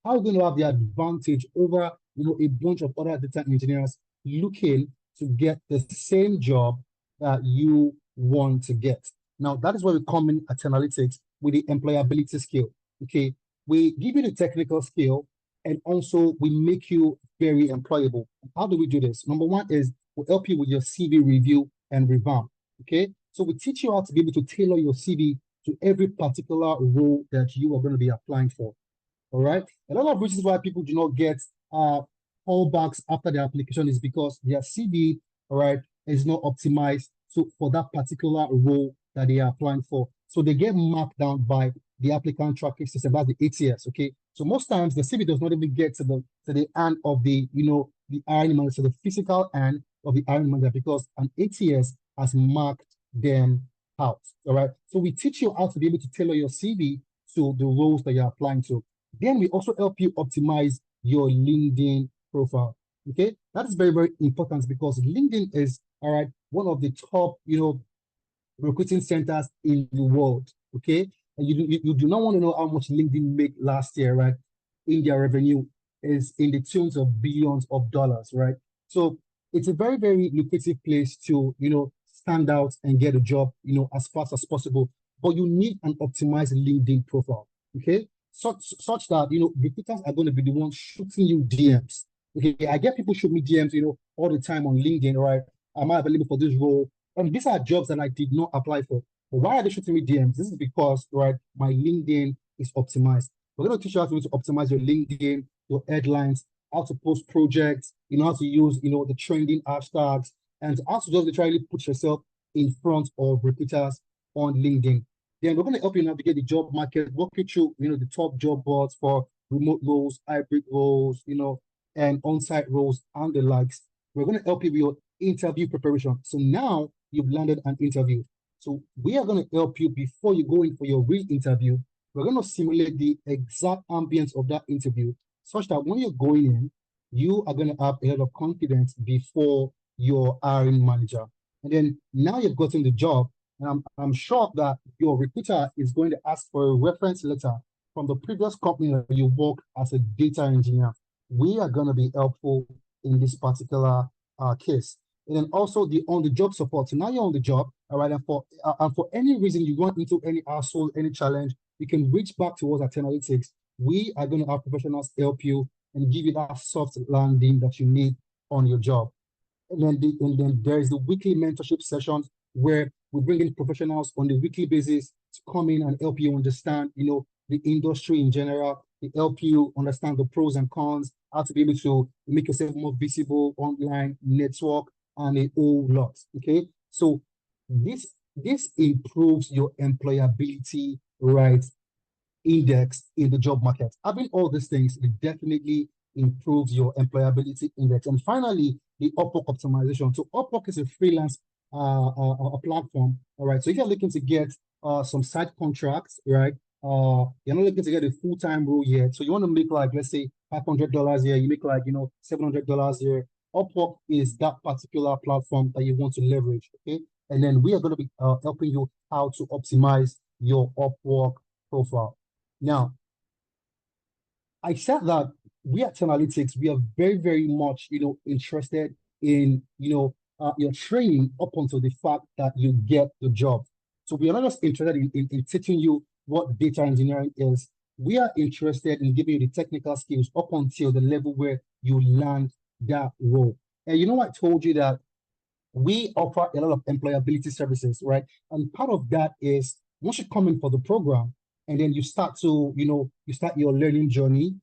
How are you going to have the advantage over a bunch of other data engineers looking to get the same job that you want to get? Now, that is where we come in at Analytics with the employability skill. Okay, we give you the technical skill and also we make you very employable. How do we do this? Number one is we help you with your CV review and revamp. Okay, so we teach you how to be able to tailor your CV to every particular role that you are going to be applying for. All right. A lot of reasons why people do not get callbacks after their application is because their CV, all right, is not optimized for that particular role that they are applying for. So they get marked down by the applicant tracking system, that's the ATS. Okay. So most times the CV does not even get to the end of the hiring manager, so the physical end of the hiring manager, because an ATS has marked them out. All right. So we teach you how to be able to tailor your CV to the roles that you're applying to. Then we also help you optimize your LinkedIn profile. Okay, that is very, very important because LinkedIn is one of the top, recruiting centers in the world. Okay, and you do not want to know how much LinkedIn made last year, right? In their revenue is in the tunes of billions of dollars, right? So it's a very, very lucrative place to stand out and get a job, as fast as possible. But you need an optimized LinkedIn profile. Okay. Such that recruiters are going to be the ones shooting you DMs. Okay, I get people shoot me DMs, all the time on LinkedIn. Right, am I available for this role? And these are jobs that I did not apply for. But why are they shooting me DMs? This is because my LinkedIn is optimized. We're going to teach you how to optimize your LinkedIn, your headlines, how to post projects, how to use the trending hashtags, and how to just literally put yourself in front of recruiters on LinkedIn. Then we're going to help you navigate the job market, walk you through, the top job boards for remote roles, hybrid roles, and on-site roles and the likes. We're going to help you with your interview preparation. So now you've landed an interview. So we are going to help you before you go in for your real interview. We're going to simulate the exact ambience of that interview such that when you're going in, you are going to have a lot of confidence before your hiring manager. And then now you've gotten the job, and I'm sure that your recruiter is going to ask for a reference letter from the previous company that you worked as a data engineer. We are going to be helpful in this particular case. And then also the on-the-job support. So now you're on the job, all right, and for any reason you run into any hassle, any challenge, you can reach back to us at Analytics. We are going to have professionals help you and give you that soft landing that you need on your job. And then there is the weekly mentorship sessions where we bring in professionals on the weekly basis to come in and help you understand, the industry in general, to help you understand the pros and cons, how to be able to make yourself more visible online, network, and a whole lot. Okay, so this improves your employability, right, index in the job market. Having all these things, it definitely improves your employability index. And finally, the Upwork optimization. So Upwork is a freelance a platform. All right. So if you're looking to get some side contracts, right? You're not looking to get a full-time role yet. So you want to make like, let's say $500 here, you make like, $700 here. Upwork is that particular platform that you want to leverage. Okay. And then we are going to be helping you how to optimize your Upwork profile. Now, I said that we at Analytics, we are very, very much, interested in, your training up until the fact that you get the job. So we are not just interested in teaching you what data engineering is. We are interested in giving you the technical skills up until the level where you land that role. And I told you that we offer a lot of employability services, right? And part of that is once you come in for the program and then you start to, you start your learning journey,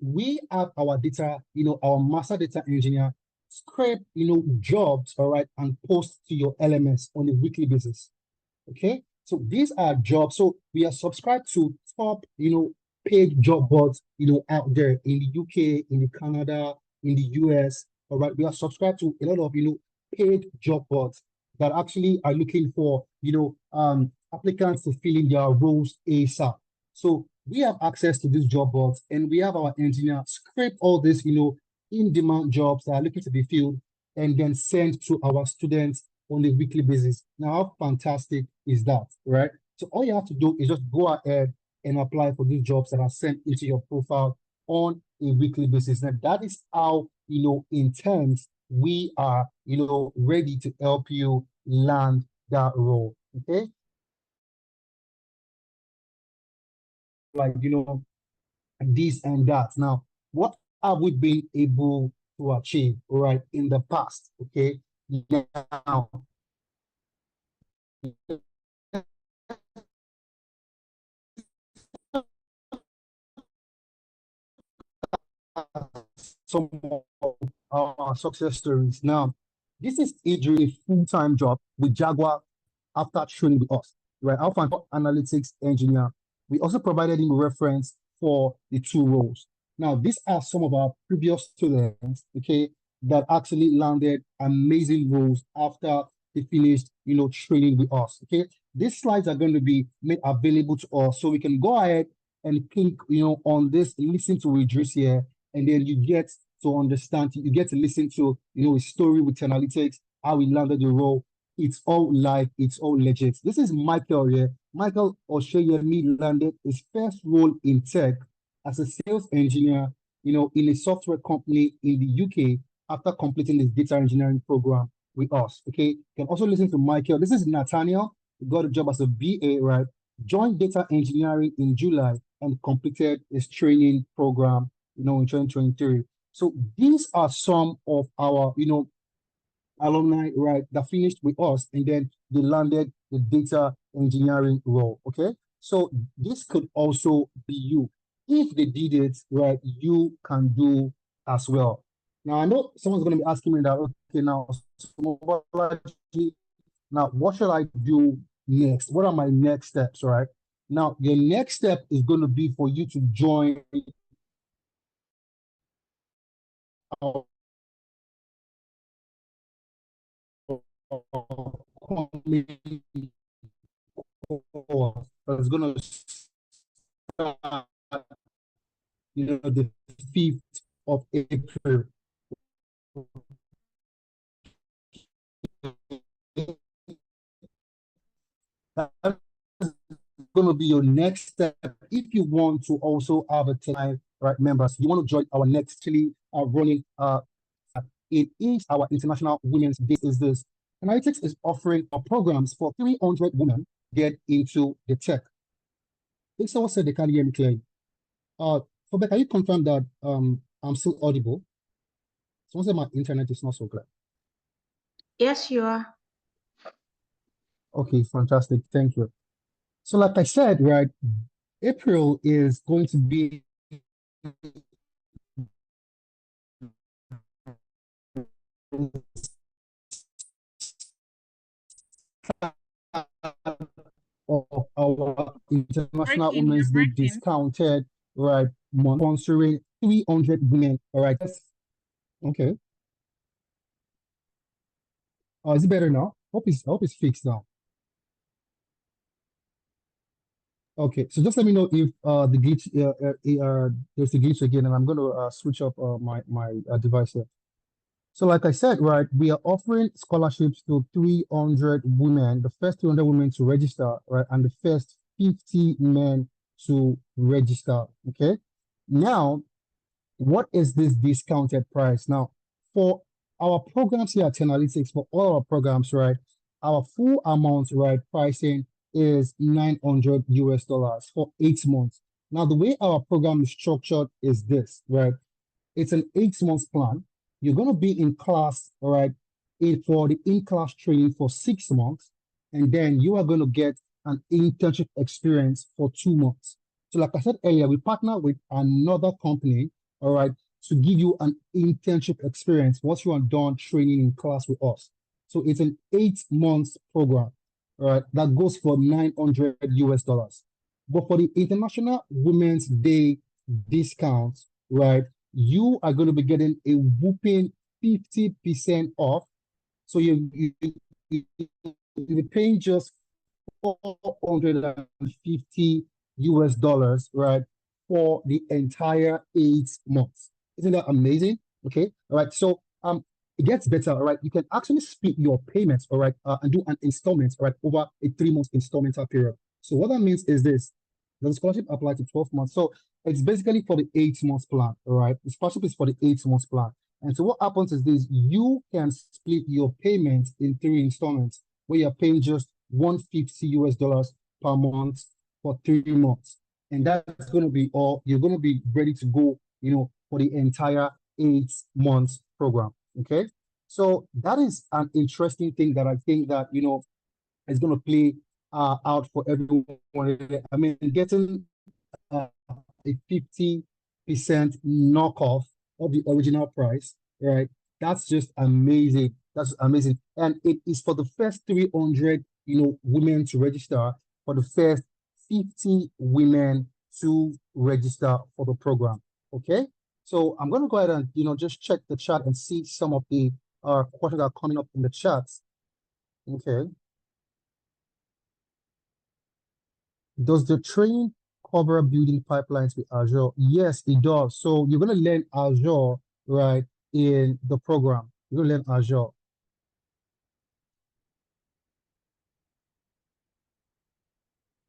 we have our data, our master data engineer scrape, jobs, all right, and post to your LMS on a weekly basis. Okay, so these are jobs. So we are subscribed to top, paid job boards, out there in the UK, in the Canada, in the US. All right, we are subscribed to a lot of, paid job boards that actually are looking for, applicants to fill in their roles ASAP. So we have access to these job boards, and we have our engineer scrape all these, in-demand jobs that are looking to be filled, and then send to our students on a weekly basis. Now, how fantastic is that, right? So all you have to do is just go ahead and apply for these jobs that are sent into your profile on a weekly basis. Now, that is how, intense we are, ready to help you land that role, okay? Like, this and that. Now, what have we been able to achieve, right, in the past, okay? Now, some of our success stories. Now, this is Adrian, a full-time job with Jaguar after training with us, right? Alpha analytics engineer. We also provided him reference for the 2 roles. Now, these are some of our previous students, okay, that actually landed amazing roles after they finished, training with us, okay? These slides are going to be made available to us, so we can go ahead and click, on this, listen to Idris here, and then you get to understand, you get to listen to, a story with Analytics, how we landed the role. It's all live, it's all legit. This is Michael here. Michael Osheyemi landed his first role in tech as a sales engineer, in a software company in the UK after completing his data engineering program with us. Okay, you can also listen to Michael. This is Nathaniel. He got a job as a BA, right? Joined data engineering in July and completed his training program, in 2023. So these are some of our, alumni, right, that finished with us and then they landed the data engineering role. Okay, so this could also be you. If they did it, right, you can do as well. Now, I know someone's going to be asking me that, okay, now, now what should I do next? What are my next steps, right? Now, your next step is going to be for you to join our community course. It's going to start, the 5th of April. That's going to be your next step. If you want to also have a time, right, members, you want to join our next running it is our International Women's Day. Is this Analytics is offering programs for 300 women get into the tech. If someone said they can't hear me clearly, Fobe, can you confirm that I'm still audible? Someone said my internet is not so clear. Yes, you are. Okay, fantastic. Thank you. So like I said, right, April is going to be of our International Women's Day discounted, right, sponsoring 300 women, all right? Okay. Is it better now? Hope it's fixed now. Okay, so just let me know if the glitch there's a glitch again, and I'm going to switch up my device here. So like I said, right, we are offering scholarships to 300 women, the first 300 women to register, right, and the first 50 men to register, okay? Now, what is this discounted price? Now, for our programs here at Analytics, for all our programs, right, our full amount, right, pricing is $900 for 8 months. Now, the way our program is structured is this, right? It's an 8 months plan. You're going to be in class, all right, for the in-class training for 6 months, and then you are going to get an internship experience for 2 months. So like I said earlier, we partner with another company, all right, to give you an internship experience once you are done training in class with us. So it's an 8 months program, all right, that goes for $900. But for the International Women's Day discount, right, you are going to be getting a whooping 50% off. So you're paying just $450, right, for the entire 8 months. Isn't that amazing? Okay, all right. So it gets better, all right. You can actually split your payments, all right, and do an installment, all right, over a 3 month installment period. So what that means is this: the scholarship applies to 12 months. So it's basically for the 8 months plan, all right? The scholarship is for the 8 months plan. And so what happens is this: you can split your payments in 3 installments where you're paying just $150 per month for 3 months. And that's going to be all. You're going to be ready to go, for the entire 8 months program. Okay. So that is an interesting thing that I think that, is going to play out for everyone. I mean, getting a 50% knockoff of the original price, right? That's just amazing. That's amazing. And it is for the first 300, women to register, for the first 50 women to register for the program. Okay. So I'm going to go ahead and, just check the chat and see some of the questions that are coming up in the chats. Okay. Does the training cover building pipelines with Azure? Yes, it does. So you're going to learn Azure, right, in the program. You're going to learn Azure.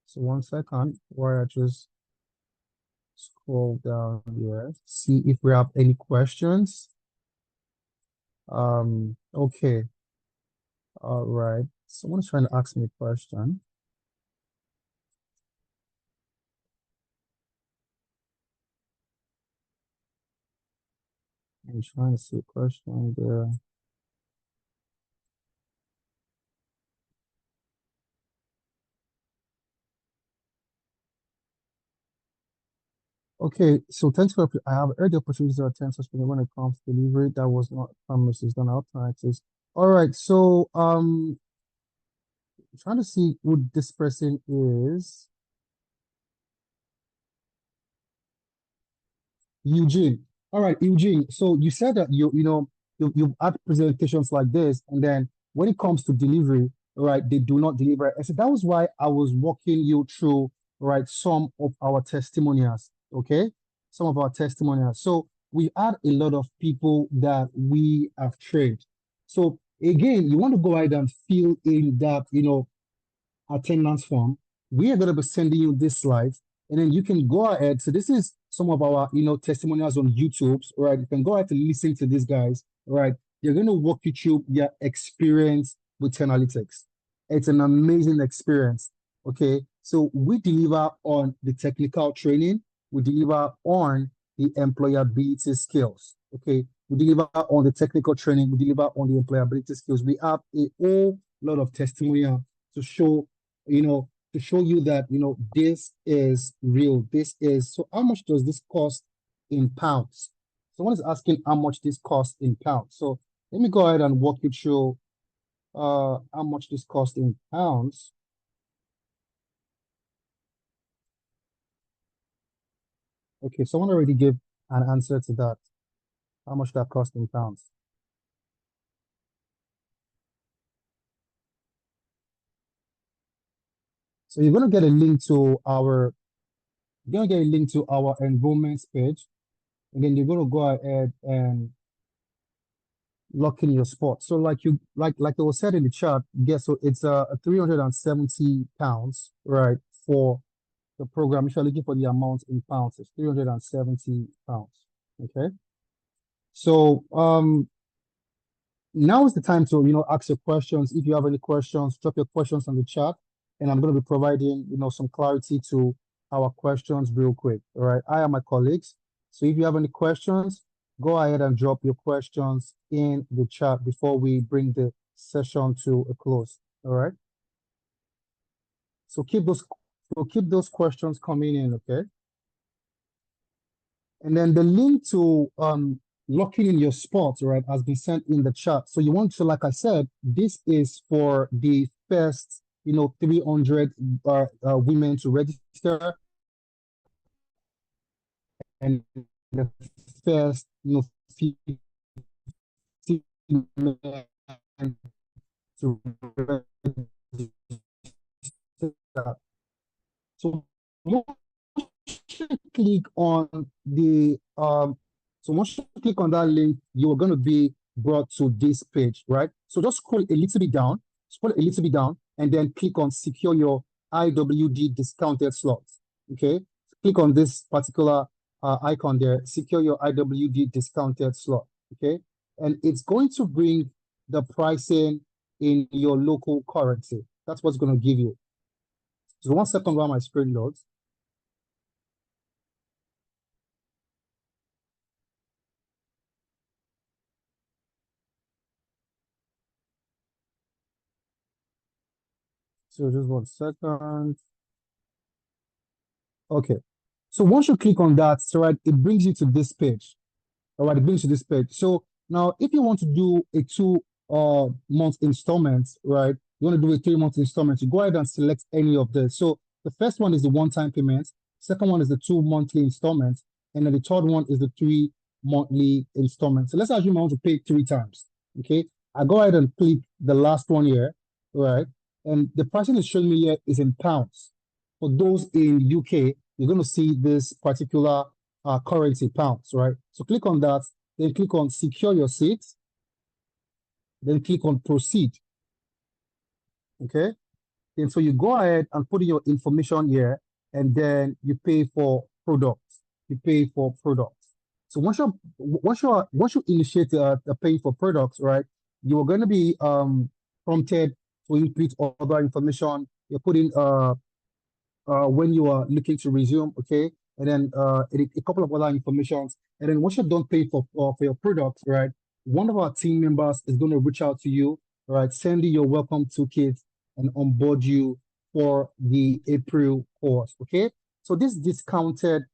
So 1 second, while I just scroll down here, see if we have any questions. Okay. All right. Someone's trying to ask me a question. I'm trying to see a question there. Okay, so thanks for I have heard the opportunity to attend such meeting when it comes to delivery. That was not promised, is done alternatives. All right, so I'm trying to see who this person is. Eugene. All right, Eugene. So you said that you've had presentations like this, and then when it comes to delivery, right, they do not deliver. And so that was why I was walking you through, right, some of our testimonials. Okay, some of our testimonials. So we had a lot of people that we have trained. So again, you want to go ahead and fill in that, attendance form. We are going to be sending you this slide, and then you can go ahead. So this is some of our, testimonials on YouTube, right? You can go ahead and listen to these guys, right? They're going to walk you through their experience with analytics. It's an amazing experience. Okay, so we deliver on the technical training, we deliver on the employability skills. Okay, we deliver on the technical training, we deliver on the employability skills. We have a whole lot of testimonial to show to show you that, this is real. This is, so how much does this cost in pounds? Someone is asking how much this costs in pounds. So let me go ahead and walk you through how much this costs in pounds. Okay, someone already gave an answer to that. How much that cost in pounds? So you're gonna get a link to our enrollments page, and then you're gonna go ahead and lock in your spot. So like it was said in the chat, guess so it's a 370 pounds, right, for the program. If you're looking for the amount in pounds, it's 370 pounds. Okay. So now is the time to ask your questions. If you have any questions, drop your questions on the chat, and I'm going to be providing some clarity to our questions real quick. All right, I am my colleagues. So if you have any questions, go ahead and drop your questions in the chat before we bring the session to a close. All right. So keep those questions coming in, okay? And then the link to locking in your spot, right, has been sent in the chat. So you want to, like I said, this is for the first, 300 women to register, and the first, 50 men to register. So click on the so once you click on that link, you are going to be brought to this page, right? So just scroll a little bit down, and then click on secure your IWD discounted slots. Okay, click on this particular icon there, secure your IWD discounted slot. Okay, and it's going to bring the pricing in your local currency. That's what's going to give you. So 1 second while my screen loads. So just 1 second. Okay. So once you click on that, so right, it brings you to this page. All right, it brings you to this page. So now if you want to do a 2 month installment, right? You want to do a 3 month installment, you go ahead and select any of this. So the first one is the one-time payment, second one is the 2 monthly installments, and then the third one is the 3 monthly installments. So let's assume I want to pay 3 times. Okay. I go ahead and click the last one here, right? And the pricing is showing me here is in pounds. For those in UK, you're going to see this particular currency, pounds, right? So click on that, then click on secure your seat, then click on proceed. Okay. And so you go ahead and put in your information here, and then you pay for products. You pay for products. So once you initiate the paying for products, right, you are going to be prompted to input other information. You're putting when you are looking to resume, okay, and then a couple of other informations, and then once you're done paying for your products, right, one of our team members is going to reach out to you, right, send you your welcome toolkit and onboard you for the April course, okay. So this discounted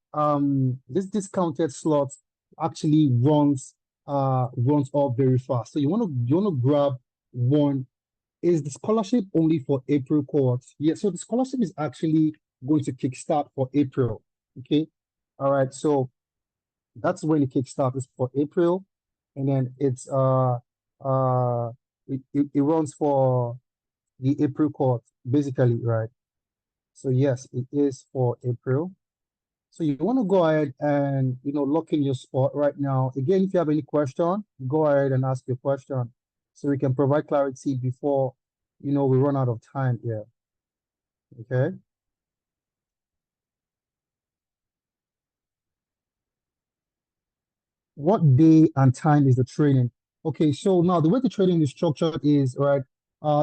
slot actually runs off very fast. So you want to grab one is the scholarship only for April cohorts? Yeah, so the scholarship is actually going to kickstart for April. Okay. All right. So that's when the kickstart is for April. And then it runs for the April cohort, basically, right? So yes, it is for April. So you want to go ahead and lock in your spot right now. Again, if you have any question, go ahead and ask your question so we can provide clarity before we run out of time here. Okay. What day and time is the training? Okay, so now the way the training is structured is right.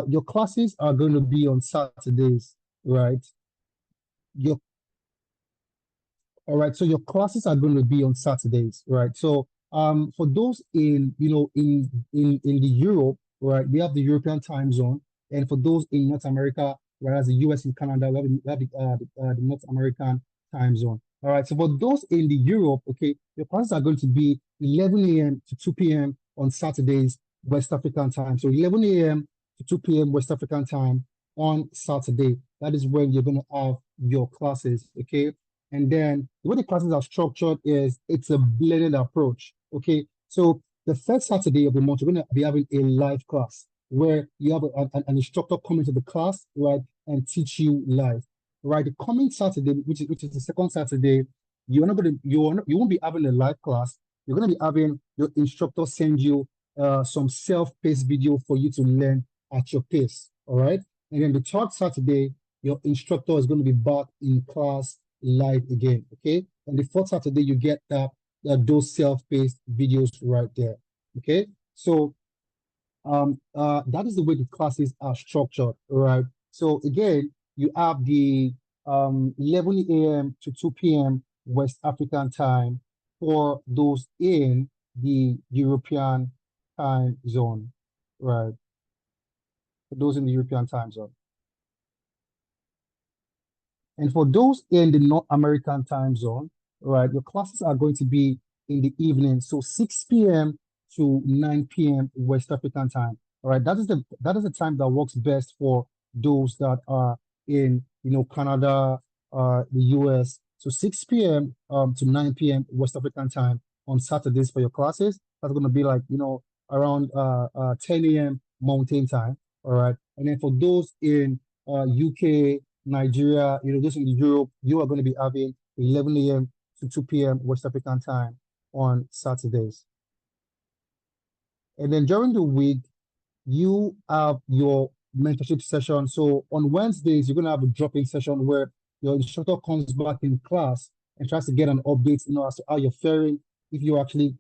Your classes are going to be on Saturdays, right? Your All right, so your classes are going to be on Saturdays, right? So for those in the Europe, right, we have the European time zone, and for those in North America, whereas the US and Canada, we have the North American time zone. All right, so for those in the Europe, okay, your classes are going to be 11 a.m. to 2 p.m. on Saturdays, West African time. So 11 a.m. to 2 p.m. West African time on Saturday. That is when you're going to have your classes, okay? And then the way the classes are structured is it's a blended approach. Okay. So the first Saturday of the month, you're going to be having a live class where you have an instructor come into the class, right, and teach you live. Right. The coming Saturday, which is the second Saturday, you're not going to you won't be having a live class. You're going to be having your instructor send you some self-paced video for you to learn at your pace. All right. And then the third Saturday, your instructor is going to be back in class live again. Okay. And the fourth Saturday, you get those self-paced videos right there. Okay. So that is the way the classes are structured, right? So again, you have the 11 a.m. to 2 p.m. West African time for those in the European time zone, right? For those in the European time zone. And for those in the North American time zone, right, your classes are going to be in the evening, so 6 p.m. to 9 p.m. West African time. All right, that is the time that works best for those that are in Canada, the US. So 6 p.m. To 9 p.m. West African time on Saturdays for your classes. That's going to be like around 10 a.m. Mountain time. All right, and then for those in UK, Nigeria, those in Europe, you are going to be having 11 a.m. to 2 p.m. West African time on Saturdays. And then during the week, you have your mentorship session. So on Wednesdays, you're going to have a drop-in session where your instructor comes back in class and tries to get an update, as to how you're faring, if you're actually,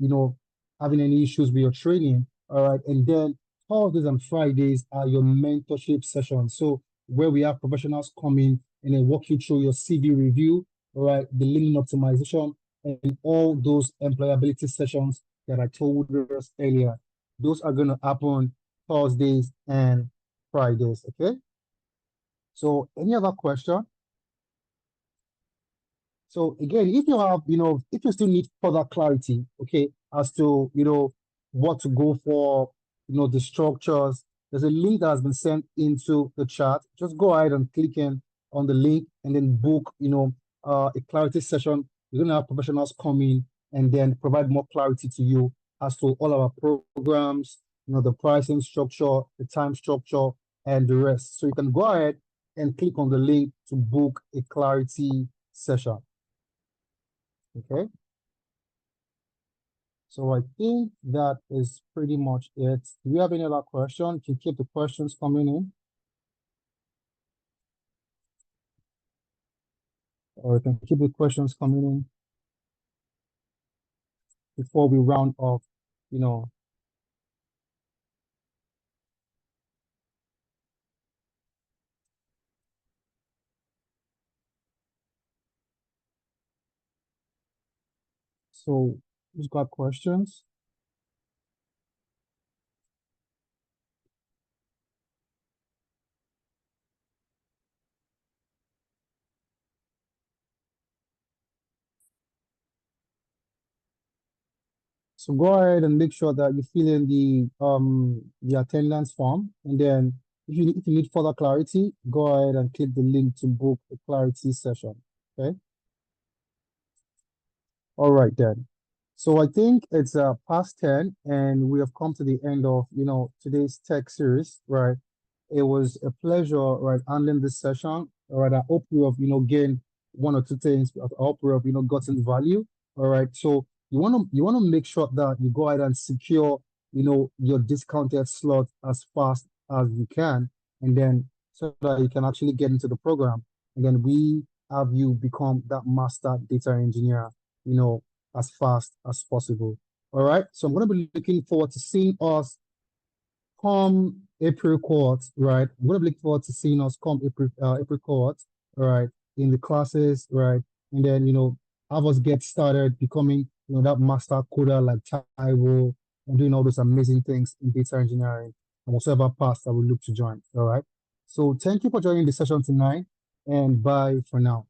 having any issues with your training. All right. And then Thursdays and Fridays are your mentorship sessions. So where we have professionals come in and then walk you through your CV review, all right, the LinkedIn optimization, and all those employability sessions that I told us earlier. Those are going to happen Thursdays and Fridays. Okay. So any other question? So again, if you have, if you still need further clarity, okay, as to, what to go for, the structures, there's a link that has been sent into the chat. Just go ahead and click in on the link and then book, a clarity session. We're going to have professionals come in and then provide more clarity to you as to all our programs, the pricing structure, the time structure, and the rest. So you can go ahead and click on the link to book a clarity session. Okay. So I think that is pretty much it. Do you have any other question? You can keep the questions coming in. Or you can keep the questions coming in before we round off, So who's got questions? So go ahead and make sure that you fill in the attendance form, and then if you need further clarity, go ahead and click the link to book a clarity session. Okay. All right then. So I think it's past 10 and we have come to the end of, today's tech series, right? It was a pleasure, right, handling this session. All right. I hope we have, gained one or two things. I hope we have, gotten value. All right. So you want to make sure that you go ahead and secure, your discounted slot as fast as you can, and then so that you can actually get into the program. And then we have you become that master data engineer, as fast as possible. All right. So I'm going to be looking forward to seeing us come April court, right? I'm going to look forward to seeing us come April court, right, in the classes, right, and then have us get started becoming that master coder like Taiwo and doing all those amazing things in data engineering and whatever path that we look to join. All right. So thank you for joining the session tonight, and bye for now.